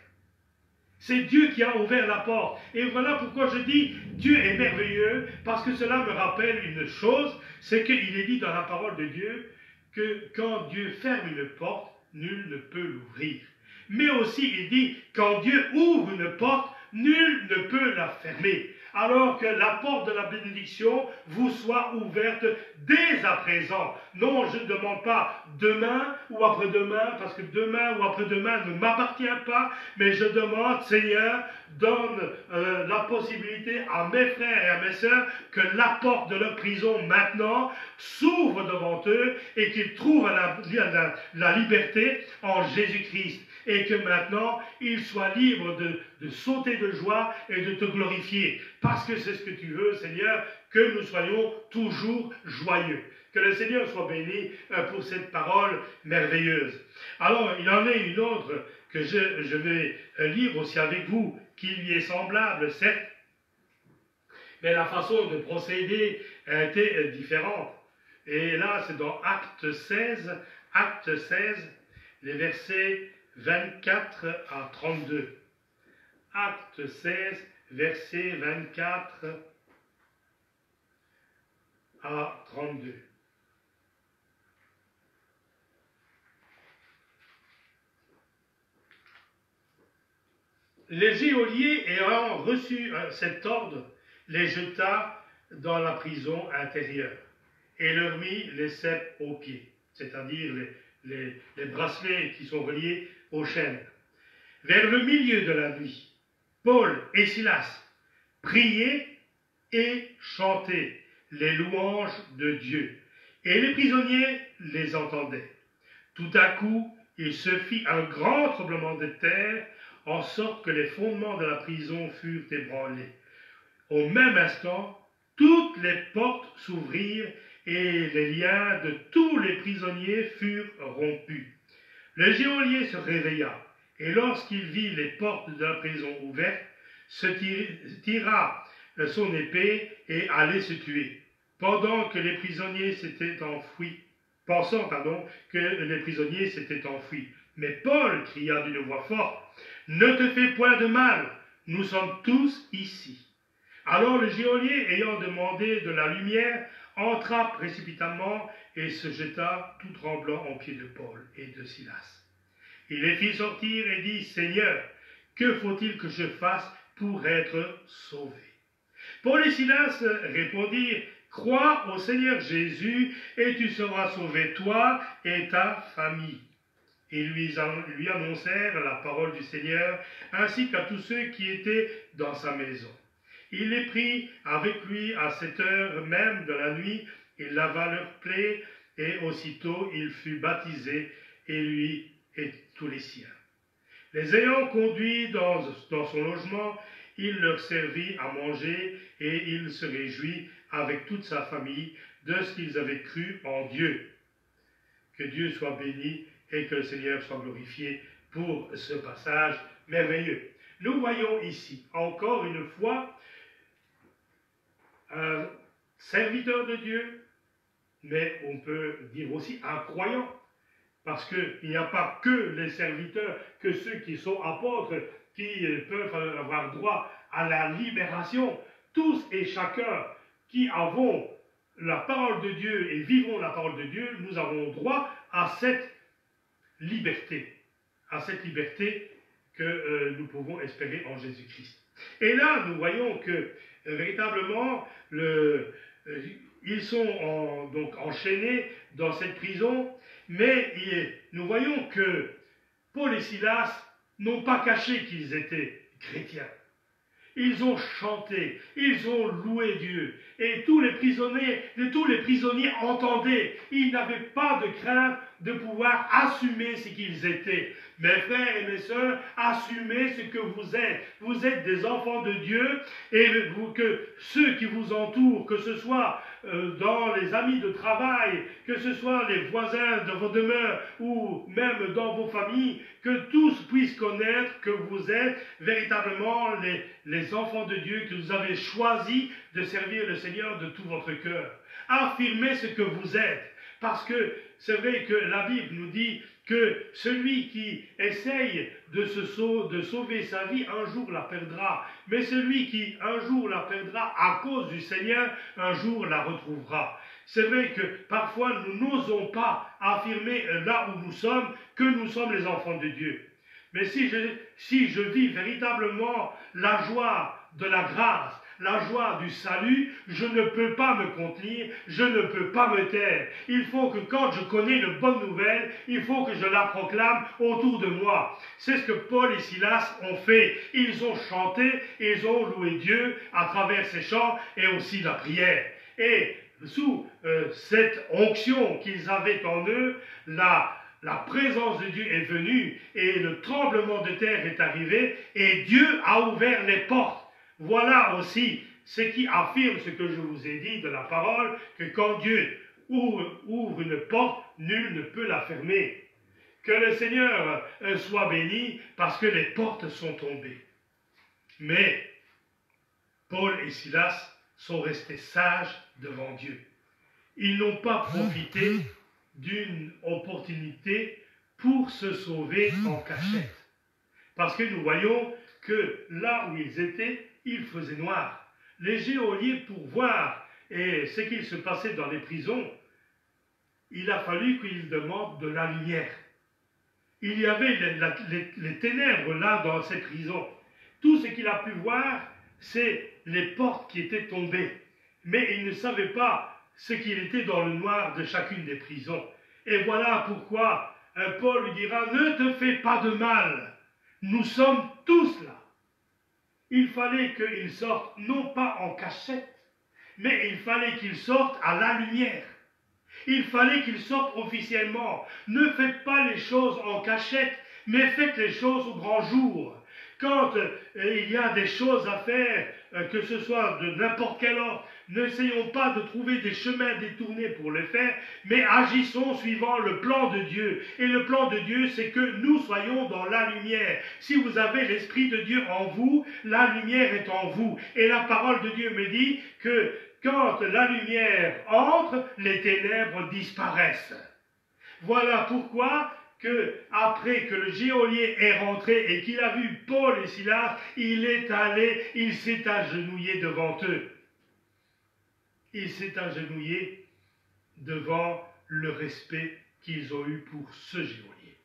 C'est Dieu qui a ouvert la porte. Et voilà pourquoi je dis, Dieu est merveilleux, parce que cela me rappelle une chose, c'est qu'il est dit dans la parole de Dieu que quand Dieu ferme une porte, nul ne peut l'ouvrir. Mais aussi il dit, quand Dieu ouvre une porte, nul ne peut la fermer. Alors que la porte de la bénédiction vous soit ouverte dès à présent. Non, je ne demande pas demain ou après-demain, parce que demain ou après-demain ne m'appartient pas, mais je demande, Seigneur, donne la possibilité à mes frères et à mes sœurs que la porte de leur prison maintenant s'ouvre devant eux et qu'ils trouvent la liberté en Jésus-Christ. Et que maintenant, ils soient libres de sauter de joie et de te glorifier. Parce que c'est ce que tu veux, Seigneur, que nous soyons toujours joyeux. Que le Seigneur soit béni pour cette parole merveilleuse. Alors, il en est une autre que je vais lire aussi avec vous, qui lui est semblable, certes, mais la façon de procéder était différente. Et là, c'est dans Acte 16, les versets 24 à 32. Acte 16, versets 24 à 32. Les geôliers ayant reçu cet ordre, les jeta dans la prison intérieure et leur mit les ceps aux pieds, c'est-à-dire les bracelets qui sont reliés aux chaînes. Vers le milieu de la nuit, Paul et Silas priaient et chantaient les louanges de Dieu, et les prisonniers les entendaient. Tout à coup, il se fit un grand tremblement de terre, en sorte que les fondements de la prison furent ébranlés. Au même instant, toutes les portes s'ouvrirent et les liens de tous les prisonniers furent rompus. Le geôlier se réveilla, et lorsqu'il vit les portes de la prison ouvertes, se tira son épée et allait se tuer. Pendant que les prisonniers s'étaient enfuis, pensant que les prisonniers s'étaient enfuis. Mais Paul cria d'une voix forte, « Ne te fais point de mal, nous sommes tous ici. » Alors le geôlier, ayant demandé de la lumière, entra précipitamment et se jeta tout tremblant aux pieds de Paul et de Silas. Il les fit sortir et dit, « Seigneur, que faut-il que je fasse pour être sauvé ?» Paul et Silas répondirent, « Crois au Seigneur Jésus et tu seras sauvé, toi et ta famille. » Ils lui annoncèrent la parole du Seigneur, ainsi qu'à tous ceux qui étaient dans sa maison. Il les prit avec lui à 7 heures même de la nuit, il lava leurs plaies, et aussitôt il fut baptisé, et lui et tous les siens. Les ayant conduits dans son logement, il leur servit à manger, et il se réjouit avec toute sa famille de ce qu'ils avaient cru en Dieu. Que Dieu soit béni et que le Seigneur soit glorifié pour ce passage merveilleux. Nous voyons ici, encore une fois, un serviteur de Dieu, mais on peut dire aussi un croyant, parce qu'il n'y a pas que les serviteurs, que ceux qui sont apôtres, qui peuvent avoir droit à la libération. Tous et chacun qui avons la parole de Dieu et vivons la parole de Dieu, nous avons droit à cette liberté que nous pouvons espérer en Jésus-Christ. Et là, nous voyons que véritablement, ils sont donc enchaînés dans cette prison, mais nous voyons que Paul et Silas n'ont pas caché qu'ils étaient chrétiens. Ils ont chanté, ils ont loué Dieu, et tous les prisonniers entendaient. Ils n'avaient pas de crainte de pouvoir assumer ce qu'ils étaient. Mes frères et mes sœurs, assumez ce que vous êtes. Vous êtes des enfants de Dieu, et que ceux qui vous entourent, que ce soit dans les amis de travail, que ce soit les voisins de vos demeures, ou même dans vos familles, que tous puissent connaître que vous êtes véritablement les enfants de Dieu, que vous avez choisi de servir le Seigneur de tout votre cœur. Affirmez ce que vous êtes, parce que c'est vrai que la Bible nous dit que celui qui essaye de sauver sa vie, un jour la perdra. Mais celui qui un jour la perdra à cause du Seigneur, un jour la retrouvera. C'est vrai que parfois nous n'osons pas affirmer là où nous sommes que nous sommes les enfants de Dieu. Mais si je vis véritablement la joie de la grâce, la joie du salut, je ne peux pas me contenir, je ne peux pas me taire. Il faut que quand je connais une bonne nouvelle, il faut que je la proclame autour de moi. C'est ce que Paul et Silas ont fait. Ils ont chanté, ils ont loué Dieu à travers ces chants et aussi la prière. Et sous cette onction qu'ils avaient en eux, la présence de Dieu est venue et le tremblement de terre est arrivé et Dieu a ouvert les portes. Voilà aussi ce qui affirme ce que je vous ai dit de la parole, que quand Dieu ouvre une porte, nul ne peut la fermer. Que le Seigneur soit béni parce que les portes sont tombées. Mais Paul et Silas sont restés sages devant Dieu. Ils n'ont pas profité d'une opportunité pour se sauver en cachette. Parce que nous voyons que là où ils étaient, il faisait noir. Les geôliers, pour voir ce qu'il se passait dans les prisons, il a fallu qu'ils demandent de la lumière. Il y avait les ténèbres là dans ces prisons. Tout ce qu'il a pu voir, c'est les portes qui étaient tombées. Mais il ne savait pas ce qu'il était dans le noir de chacune des prisons. Et voilà pourquoi Paul lui dira, ne te fais pas de mal, nous sommes tous là. Il fallait qu'il sorte, non pas en cachette, mais il fallait qu'il sorte à la lumière. Il fallait qu'il sorte officiellement. Ne faites pas les choses en cachette, mais faites les choses au grand jour. Quand il y a des choses à faire, que ce soit de n'importe quel ordre, n'essayons pas de trouver des chemins détournés pour le faire, mais agissons suivant le plan de Dieu. Et le plan de Dieu, c'est que nous soyons dans la lumière. Si vous avez l'Esprit de Dieu en vous, la lumière est en vous. Et la parole de Dieu me dit que quand la lumière entre, les ténèbres disparaissent. Voilà pourquoi après que le geôlier est rentré et qu'il a vu Paul et Silas, il s'est agenouillé devant eux. Il s'est agenouillé devant le respect qu'ils ont eu pour ce geôlier.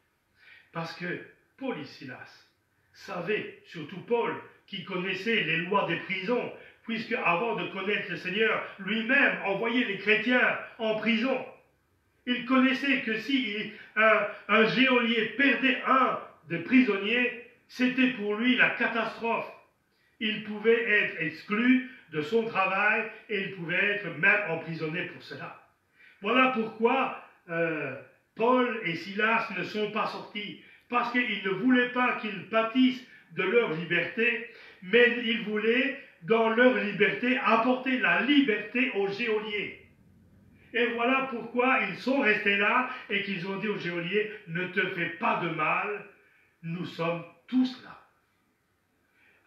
Parce que Paul et Silas savaient, surtout Paul, qui connaissait les lois des prisons, puisque avant de connaître le Seigneur, lui-même envoyait les chrétiens en prison. Il connaissait que si un geôlier perdait un des prisonniers, c'était pour lui la catastrophe. Il pouvait être exclu de son travail et il pouvait être même emprisonné pour cela. Voilà pourquoi Paul et Silas ne sont pas sortis, parce qu'ils ne voulaient pas qu'ils pâtissent de leur liberté, mais ils voulaient, dans leur liberté, apporter la liberté aux geôliers. Et voilà pourquoi ils sont restés là et qu'ils ont dit au geôlier, ne te fais pas de mal, nous sommes tous là.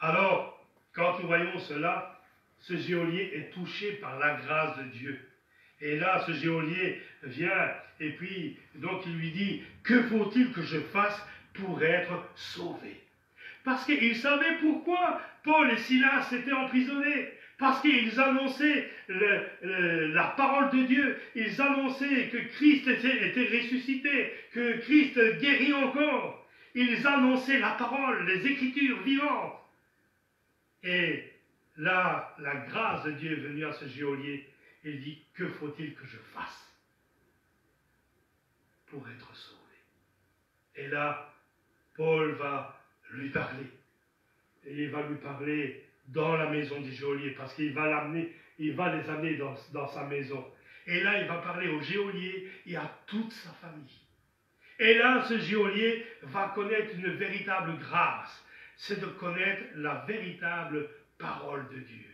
Alors, quand nous voyons cela, ce geôlier est touché par la grâce de Dieu. Et là, ce geôlier vient et puis, donc il lui dit, que faut-il que je fasse pour être sauvé? Parce qu'il savait pourquoi Paul et Silas étaient emprisonnés. Parce qu'ils annonçaient la parole de Dieu. Ils annonçaient que Christ était ressuscité, que Christ guérit encore. Ils annonçaient la parole, les Écritures vivantes. Et là, la grâce de Dieu est venue à ce geôlier. Il dit, que faut-il que je fasse pour être sauvé? Et là, Paul va lui parler. Et il va lui parler dans la maison du geôlier, parce qu'il va les amener dans sa maison. Et là, il va parler au geôlier et à toute sa famille. Et là, ce geôlier va connaître une véritable grâce. C'est de connaître la véritable parole de Dieu.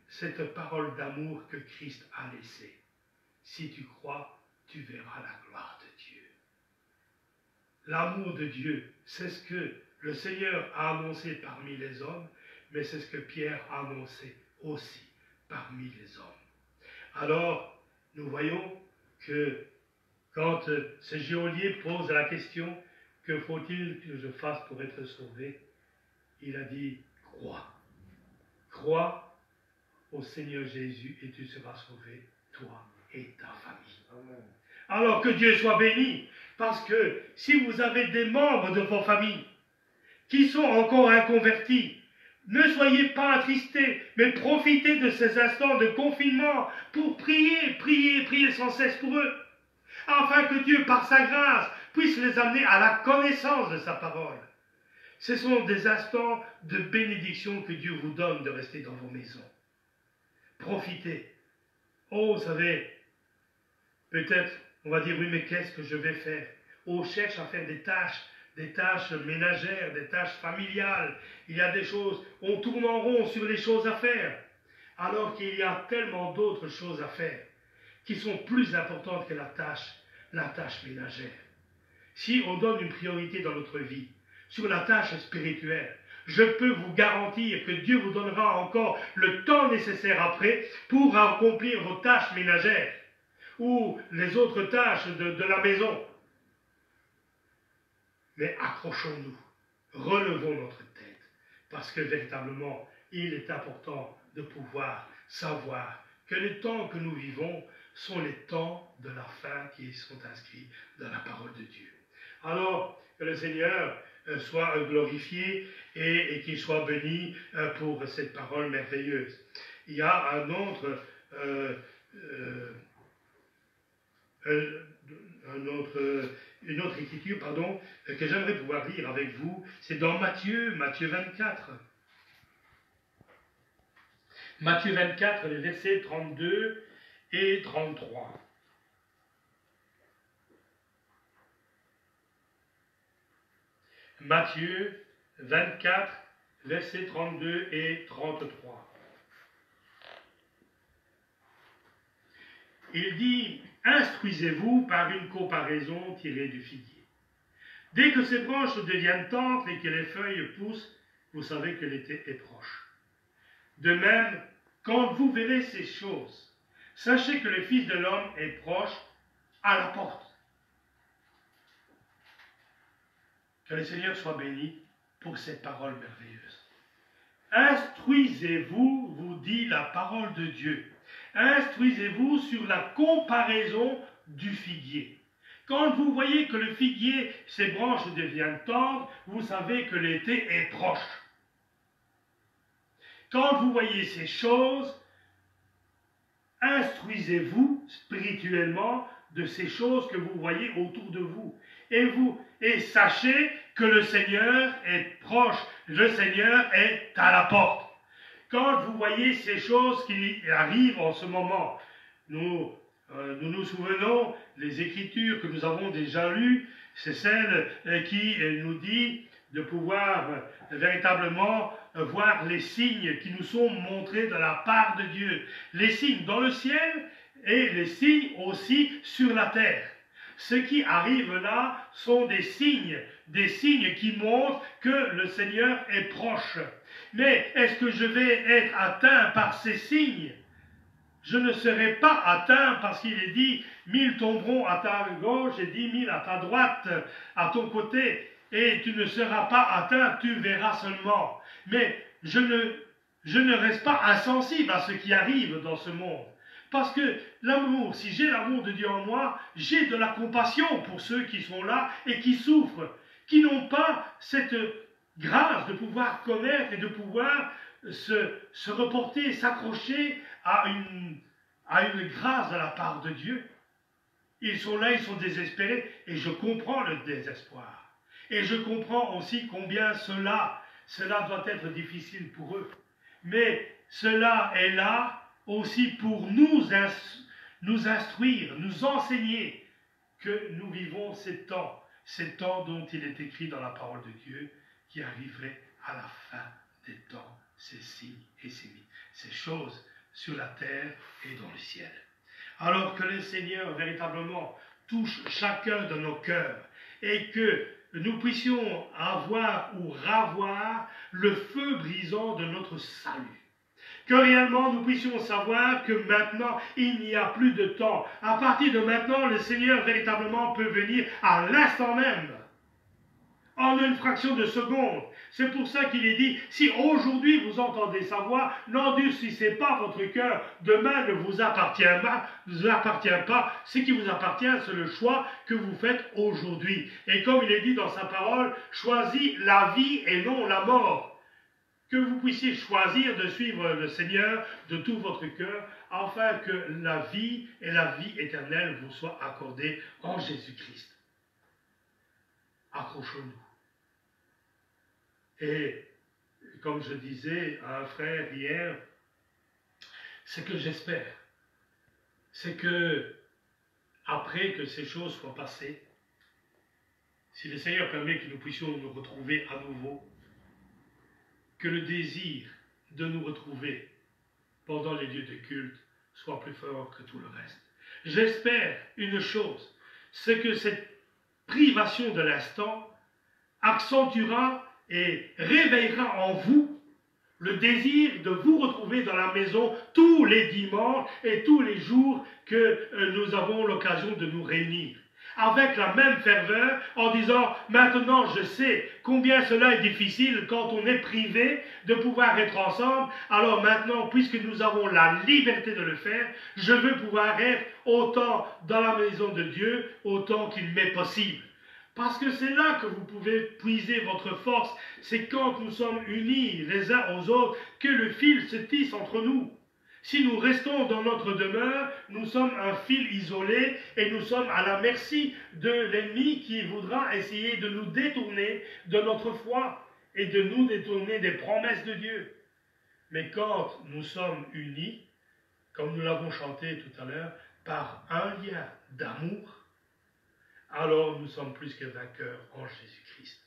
Cette parole d'amour que Christ a laissée. Si tu crois, tu verras la gloire de Dieu. L'amour de Dieu, c'est ce que le Seigneur a annoncé parmi les hommes, mais c'est ce que Pierre a annoncé aussi parmi les hommes. Alors, nous voyons que quand ce geôlier pose la question, que faut-il que je fasse pour être sauvé? Il a dit, crois. Crois au Seigneur Jésus et tu seras sauvé, toi et ta famille. Amen. Alors que Dieu soit béni, parce que si vous avez des membres de vos familles qui sont encore inconvertis, ne soyez pas attristés, mais profitez de ces instants de confinement pour prier sans cesse pour eux, afin que Dieu, par sa grâce, puisse les amener à la connaissance de sa parole. Ce sont des instants de bénédiction que Dieu vous donne de rester dans vos maisons. Profitez. Oh, vous savez, peut-être, on va dire, oui, mais qu'est-ce que je vais faire? On cherche à faire des tâches ménagères, des tâches familiales. Il y a des choses, on tourne en rond sur les choses à faire, alors qu'il y a tellement d'autres choses à faire qui sont plus importantes que la tâche ménagère. Si on donne une priorité dans notre vie sur la tâche spirituelle, je peux vous garantir que Dieu vous donnera encore le temps nécessaire après pour accomplir vos tâches ménagères ou les autres tâches de la maison. Mais accrochons-nous, relevons notre tête, parce que véritablement, il est important de pouvoir savoir que les temps que nous vivons sont les temps de la fin qui sont inscrits dans la parole de Dieu. Alors, que le Seigneur soit glorifié et qu'il soit béni pour cette parole merveilleuse. Il y a une autre écriture, que j'aimerais pouvoir lire avec vous. C'est dans Matthieu 24. Matthieu 24, les versets 32 et 33. Matthieu 24, versets 32 et 33. Il dit, instruisez-vous par une comparaison tirée du figuier. Dès que ses branches deviennent tendres et que les feuilles poussent, vous savez que l'été est proche. De même, quand vous verrez ces choses, sachez que le Fils de l'homme est proche à la porte. Que le Seigneur soit béni pour cette parole merveilleuse. Instruisez-vous, vous dit la parole de Dieu. Instruisez-vous sur la comparaison du figuier. Quand vous voyez que le figuier, ses branches deviennent tendres, vous savez que l'été est proche. Quand vous voyez ces choses, instruisez-vous spirituellement de ces choses que vous voyez autour de vous. Et sachez que le Seigneur est proche, le Seigneur est à la porte. Quand vous voyez ces choses qui arrivent en ce moment, nous nous souvenons des Écritures que nous avons déjà lues, c'est celle qui nous dit de pouvoir véritablement voir les signes qui nous sont montrés de la part de Dieu. Les signes dans le ciel et les signes aussi sur la terre. Ce qui arrive là sont des signes qui montrent que le Seigneur est proche. Mais est-ce que je vais être atteint par ces signes? Je ne serai pas atteint parce qu'il est dit, 1000 tomberont à ta gauche et 10 000 à ta droite, à ton côté, et tu ne seras pas atteint, tu verras seulement. Mais je ne reste pas insensible à ce qui arrive dans ce monde. Parce que l'amour, si j'ai l'amour de Dieu en moi, j'ai de la compassion pour ceux qui sont là et qui souffrent, qui n'ont pas cette grâce de pouvoir connaître et de pouvoir se reporter, s'accrocher à une grâce de la part de Dieu. Ils sont là, ils sont désespérés, et je comprends le désespoir. Et je comprends aussi combien cela doit être difficile pour eux. Mais cela est là aussi pour nous instruire, nous enseigner que nous vivons ces temps dont il est écrit dans la parole de Dieu, qui arriverait à la fin des temps, ces signes et ces choses sur la terre et dans le ciel. Alors que le Seigneur véritablement touche chacun de nos cœurs et que nous puissions avoir ou ravoir le feu brisant de notre salut. Que réellement nous puissions savoir que maintenant il n'y a plus de temps. À partir de maintenant, le Seigneur véritablement peut venir à l'instant même, en une fraction de seconde. C'est pour ça qu'il est dit, si aujourd'hui vous entendez sa voix, n'endurcissez pas votre cœur, demain ne vous appartient pas. Ce qui vous appartient, c'est le choix que vous faites aujourd'hui. Et comme il est dit dans sa parole, choisis la vie et non la mort. Que vous puissiez choisir de suivre le Seigneur de tout votre cœur, afin que la vie et la vie éternelle vous soient accordées en Jésus-Christ. Accrochons-nous. Et comme je disais à un frère hier, ce que j'espère, c'est que après que ces choses soient passées, si le Seigneur permet que nous puissions nous retrouver à nouveau, que le désir de nous retrouver pendant les lieux de culte soit plus fort que tout le reste. J'espère une chose, c'est que cette privation de l'instant accentuera et réveillera en vous le désir de vous retrouver dans la maison tous les dimanches et tous les jours que nous avons l'occasion de nous réunir. Avec la même ferveur, en disant, maintenant je sais combien cela est difficile quand on est privé de pouvoir être ensemble, alors maintenant, puisque nous avons la liberté de le faire, je veux pouvoir être autant dans la maison de Dieu, autant qu'il m'est possible. Parce que c'est là que vous pouvez puiser votre force, c'est quand nous sommes unis les uns aux autres que le fil se tisse entre nous. Si nous restons dans notre demeure, nous sommes un fil isolé et nous sommes à la merci de l'ennemi qui voudra essayer de nous détourner de notre foi et de nous détourner des promesses de Dieu. Mais quand nous sommes unis, comme nous l'avons chanté tout à l'heure, par un lien d'amour, alors nous sommes plus que vainqueurs en Jésus-Christ.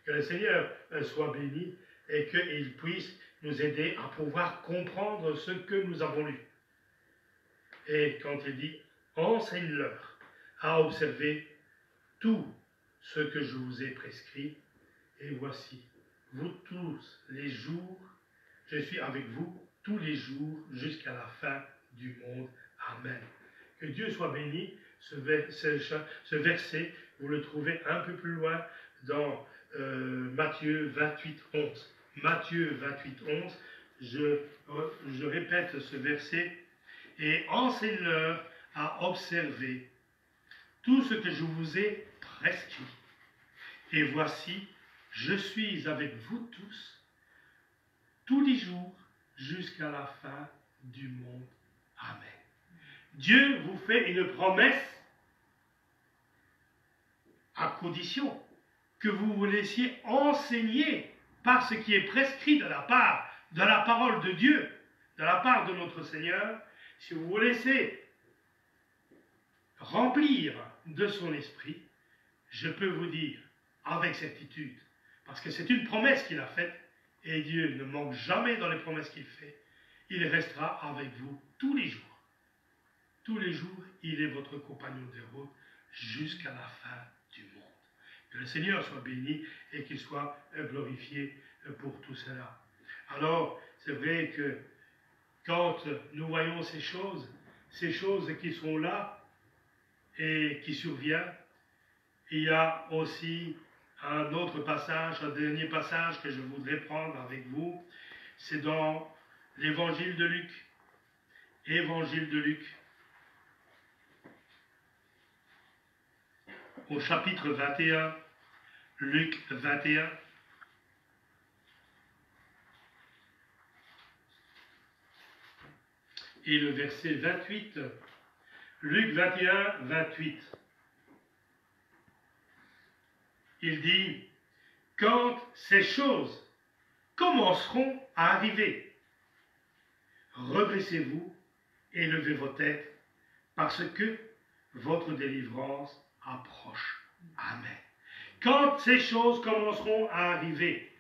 Que le Seigneur soit béni et qu'il puisse nous aider à pouvoir comprendre ce que nous avons lu. Et quand il dit, enseigne-leur à observer tout ce que je vous ai prescrit, et voici, vous tous les jours, je suis avec vous tous les jours jusqu'à la fin du monde. Amen. Que Dieu soit béni. Ce verset, vous le trouvez un peu plus loin dans Matthieu 28, 11. Matthieu 28, 11, je répète ce verset. Et enseigne-leur à observer tout ce que je vous ai prescrit. Et voici, je suis avec vous tous les jours, jusqu'à la fin du monde. Amen. Dieu vous fait une promesse à condition que vous vous laissiez enseigner par ce qui est prescrit de la parole de Dieu, de la part de notre Seigneur. Si vous vous laissez remplir de son esprit, je peux vous dire avec certitude, parce que c'est une promesse qu'il a faite, et Dieu ne manque jamais dans les promesses qu'il fait, il restera avec vous tous les jours. Tous les jours, il est votre compagnon de route jusqu'à la fin du monde. Que le Seigneur soit béni et qu'il soit glorifié pour tout cela. Alors, c'est vrai que quand nous voyons ces choses qui sont là et qui surviennent, il y a aussi un autre passage, un dernier passage que je voudrais prendre avec vous. C'est dans l'évangile de Luc. Évangile de Luc, au chapitre 21, Luc 21. Et le verset 28, Luc 21, 28. Il dit, « Quand ces choses commenceront à arriver, redressez-vous et levez vos têtes, parce que votre délivrance approche. » Amen. Quand ces choses commenceront à arriver,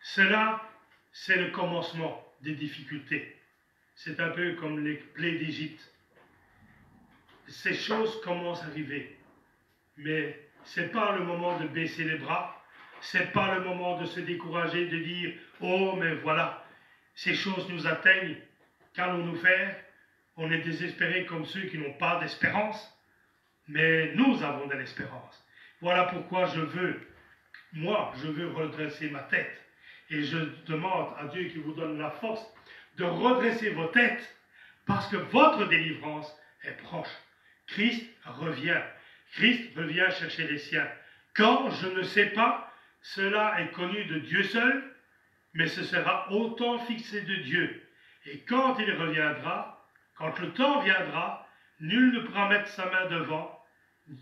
cela, c'est le commencement des difficultés. C'est un peu comme les plaies d'Égypte. Ces choses commencent à arriver, mais ce n'est pas le moment de baisser les bras, ce n'est pas le moment de se décourager, de dire « Oh, mais voilà, ces choses nous atteignent, qu'allons-nous faire ?» On est désespérés comme ceux qui n'ont pas d'espérance, mais nous avons de l'espérance. Voilà pourquoi je veux redresser ma tête. Et je demande à Dieu qui vous donne la force de redresser vos têtes, parce que votre délivrance est proche. Christ revient. Christ revient chercher les siens. Quand, je ne sais pas, cela est connu de Dieu seul, mais ce sera au temps fixé de Dieu. Et quand il reviendra, quand le temps viendra, nul ne pourra mettre sa main devant.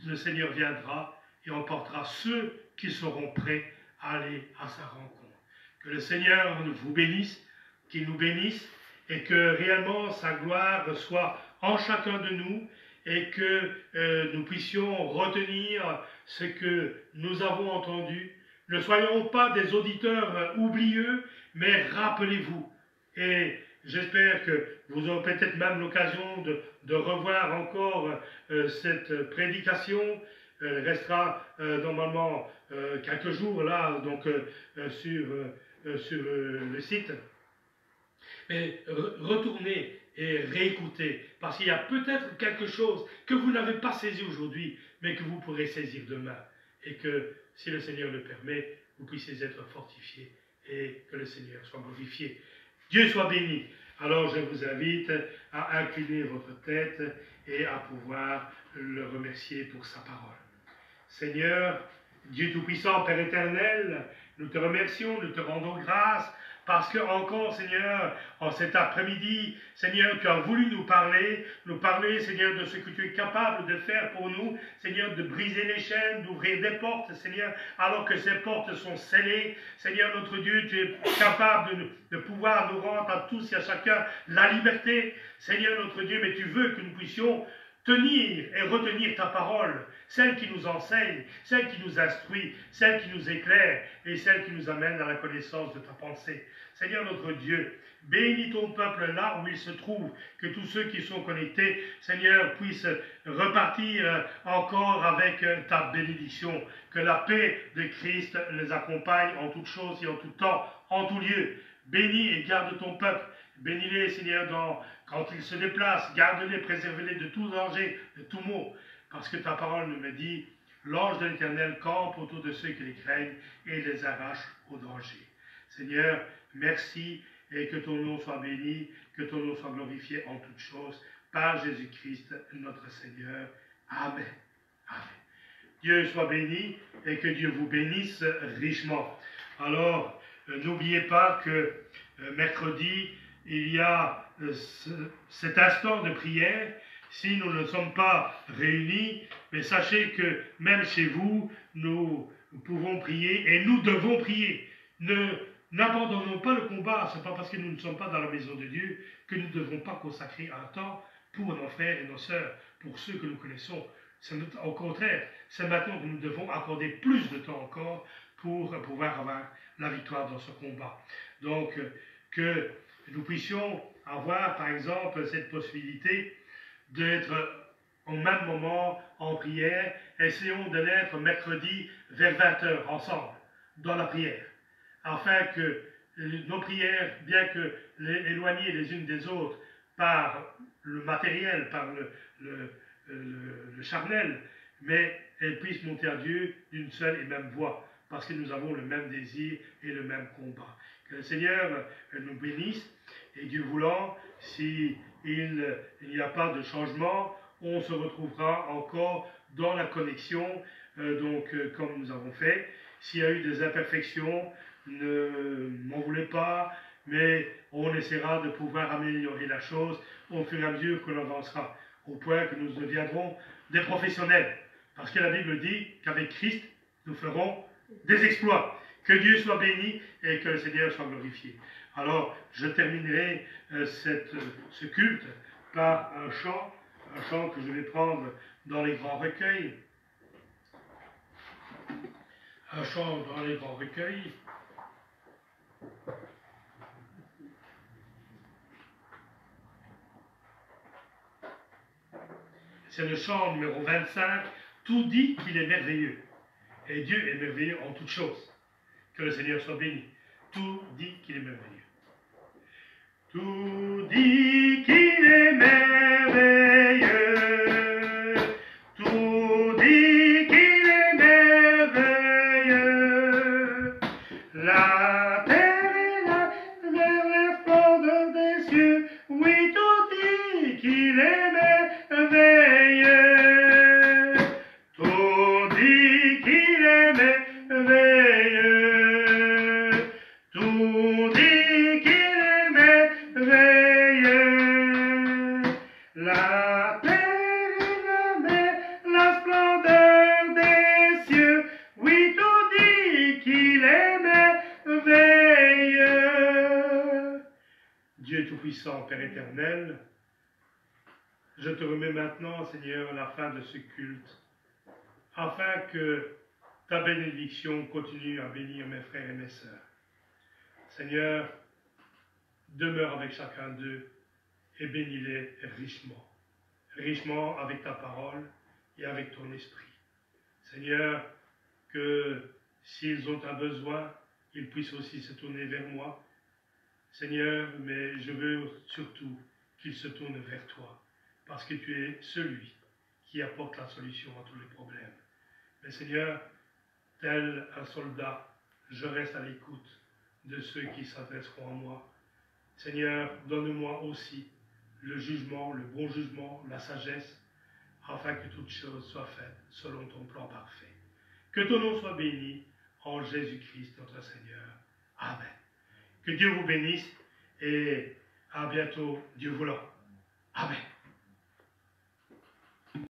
Le Seigneur viendra et emportera ceux qui seront prêts à aller à sa rencontre. Que le Seigneur vous bénisse, qu'il nous bénisse, et que réellement sa gloire soit en chacun de nous, et que nous puissions retenir ce que nous avons entendu. Ne soyons pas des auditeurs oublieux, mais rappelez-vous. Et j'espère que vous aurez peut-être même l'occasion de revoir encore cette prédication. Elle restera normalement quelques jours là, donc sur le site. Mais retournez et réécoutez, parce qu'il y a peut-être quelque chose que vous n'avez pas saisi aujourd'hui, mais que vous pourrez saisir demain. Et que, si le Seigneur le permet, vous puissiez être fortifiés et que le Seigneur soit glorifié. Dieu soit béni. Alors je vous invite à incliner votre tête et à pouvoir le remercier pour sa parole. Seigneur, Dieu Tout-Puissant, Père éternel, nous te remercions, nous te rendons grâce, parce que encore, Seigneur, en cet après-midi, Seigneur, tu as voulu nous parler, Seigneur, de ce que tu es capable de faire pour nous, Seigneur, de briser les chaînes, d'ouvrir des portes, Seigneur, alors que ces portes sont scellées. Seigneur, notre Dieu, tu es capable de pouvoir nous rendre à tous et à chacun la liberté. Seigneur, notre Dieu, mais tu veux que nous puissions tenir et retenir ta parole, celle qui nous enseigne, celle qui nous instruit, celle qui nous éclaire et celle qui nous amène à la connaissance de ta pensée. Seigneur notre Dieu, bénis ton peuple là où il se trouve, que tous ceux qui sont connectés, Seigneur, puissent repartir encore avec ta bénédiction, que la paix de Christ les accompagne en toutes choses et en tout temps, en tout lieu. Bénis et garde ton peuple. Bénis-les, Seigneur, quand ils se déplacent. Garde-les, préserve-les de tout danger, de tout maux. Parce que ta parole me dit, L'ange de l'Éternel campe autour de ceux qui les craignent et les arrache au danger. Seigneur, merci et que ton nom soit béni, que ton nom soit glorifié en toutes choses par Jésus-Christ, notre Seigneur. Amen. Amen. Dieu soit béni et que Dieu vous bénisse richement. Alors, n'oubliez pas que mercredi, il y a cet instant de prière. Si nous ne sommes pas réunis, mais sachez que même chez vous, nous pouvons prier et nous devons prier. N'abandonnons pas le combat. Ce n'est pas parce que nous ne sommes pas dans la maison de Dieu que nous ne devons pas consacrer un temps pour nos frères et nos sœurs, pour ceux que nous connaissons. Au contraire, c'est maintenant que nous devons accorder plus de temps encore pour pouvoir avoir la victoire dans ce combat. Donc, que nous puissions avoir, par exemple, cette possibilité d'être au même moment en prière. Essayons de l'être mercredi vers 20h ensemble, dans la prière, afin que nos prières, bien que éloignées les unes des autres par le matériel, par le charnel, mais elles puissent monter à Dieu d'une seule et même voix, parce que nous avons le même désir et le même combat. Que le Seigneur nous bénisse, et Dieu voulant, s'il n'y a pas de changement, on se retrouvera encore dans la connexion, comme nous avons fait. S'il y a eu des imperfections, ne m'en voulez pas, mais on essaiera de pouvoir améliorer la chose au fur et à mesure que l'on avancera, au point que nous deviendrons des professionnels. Parce que la Bible dit qu'avec Christ, nous ferons des exploits. Que Dieu soit béni et que le Seigneur soit glorifié. Alors, je terminerai ce culte par un chant que je vais prendre dans les grands recueils. Un chant dans les grands recueils. C'est le chant numéro 25. Tout dit qu'il est merveilleux. Et Dieu est merveilleux en toutes choses. Que le Seigneur soit béni. Tout dit qu'il est merveilleux. Tout dit qu'il est merveilleux. Tout dit qu'il est merveilleux. La terre et la mer, la splendeur des cieux. Oui, tout dit qu'il est merveilleux. Tout dit qu'il est merveilleux. Tout dit qu'il est merveilleux. La terre et la mer, la splendeur des cieux. Oui, tout dit qu'il est merveilleux. Dieu Tout-Puissant, Père éternel, je te remets maintenant, Seigneur, la fin de ce culte, afin que ta bénédiction continue à bénir mes frères et mes sœurs. Seigneur, demeure avec chacun d'eux et bénis-les richement. Richement avec ta parole et avec ton esprit. Seigneur, que s'ils ont un besoin, ils puissent aussi se tourner vers moi. Seigneur, mais je veux surtout qu'ils se tournent vers toi, parce que tu es celui qui apporte la solution à tous les problèmes. Mais Seigneur, tel un soldat, je reste à l'écoute de ceux qui s'adresseront à moi. Seigneur, donne-moi aussi le jugement, le bon jugement, la sagesse, afin que toutes choses soient faites selon ton plan parfait. Que ton nom soit béni en Jésus-Christ notre Seigneur. Amen. Que Dieu vous bénisse et à bientôt, Dieu voulant. Amen.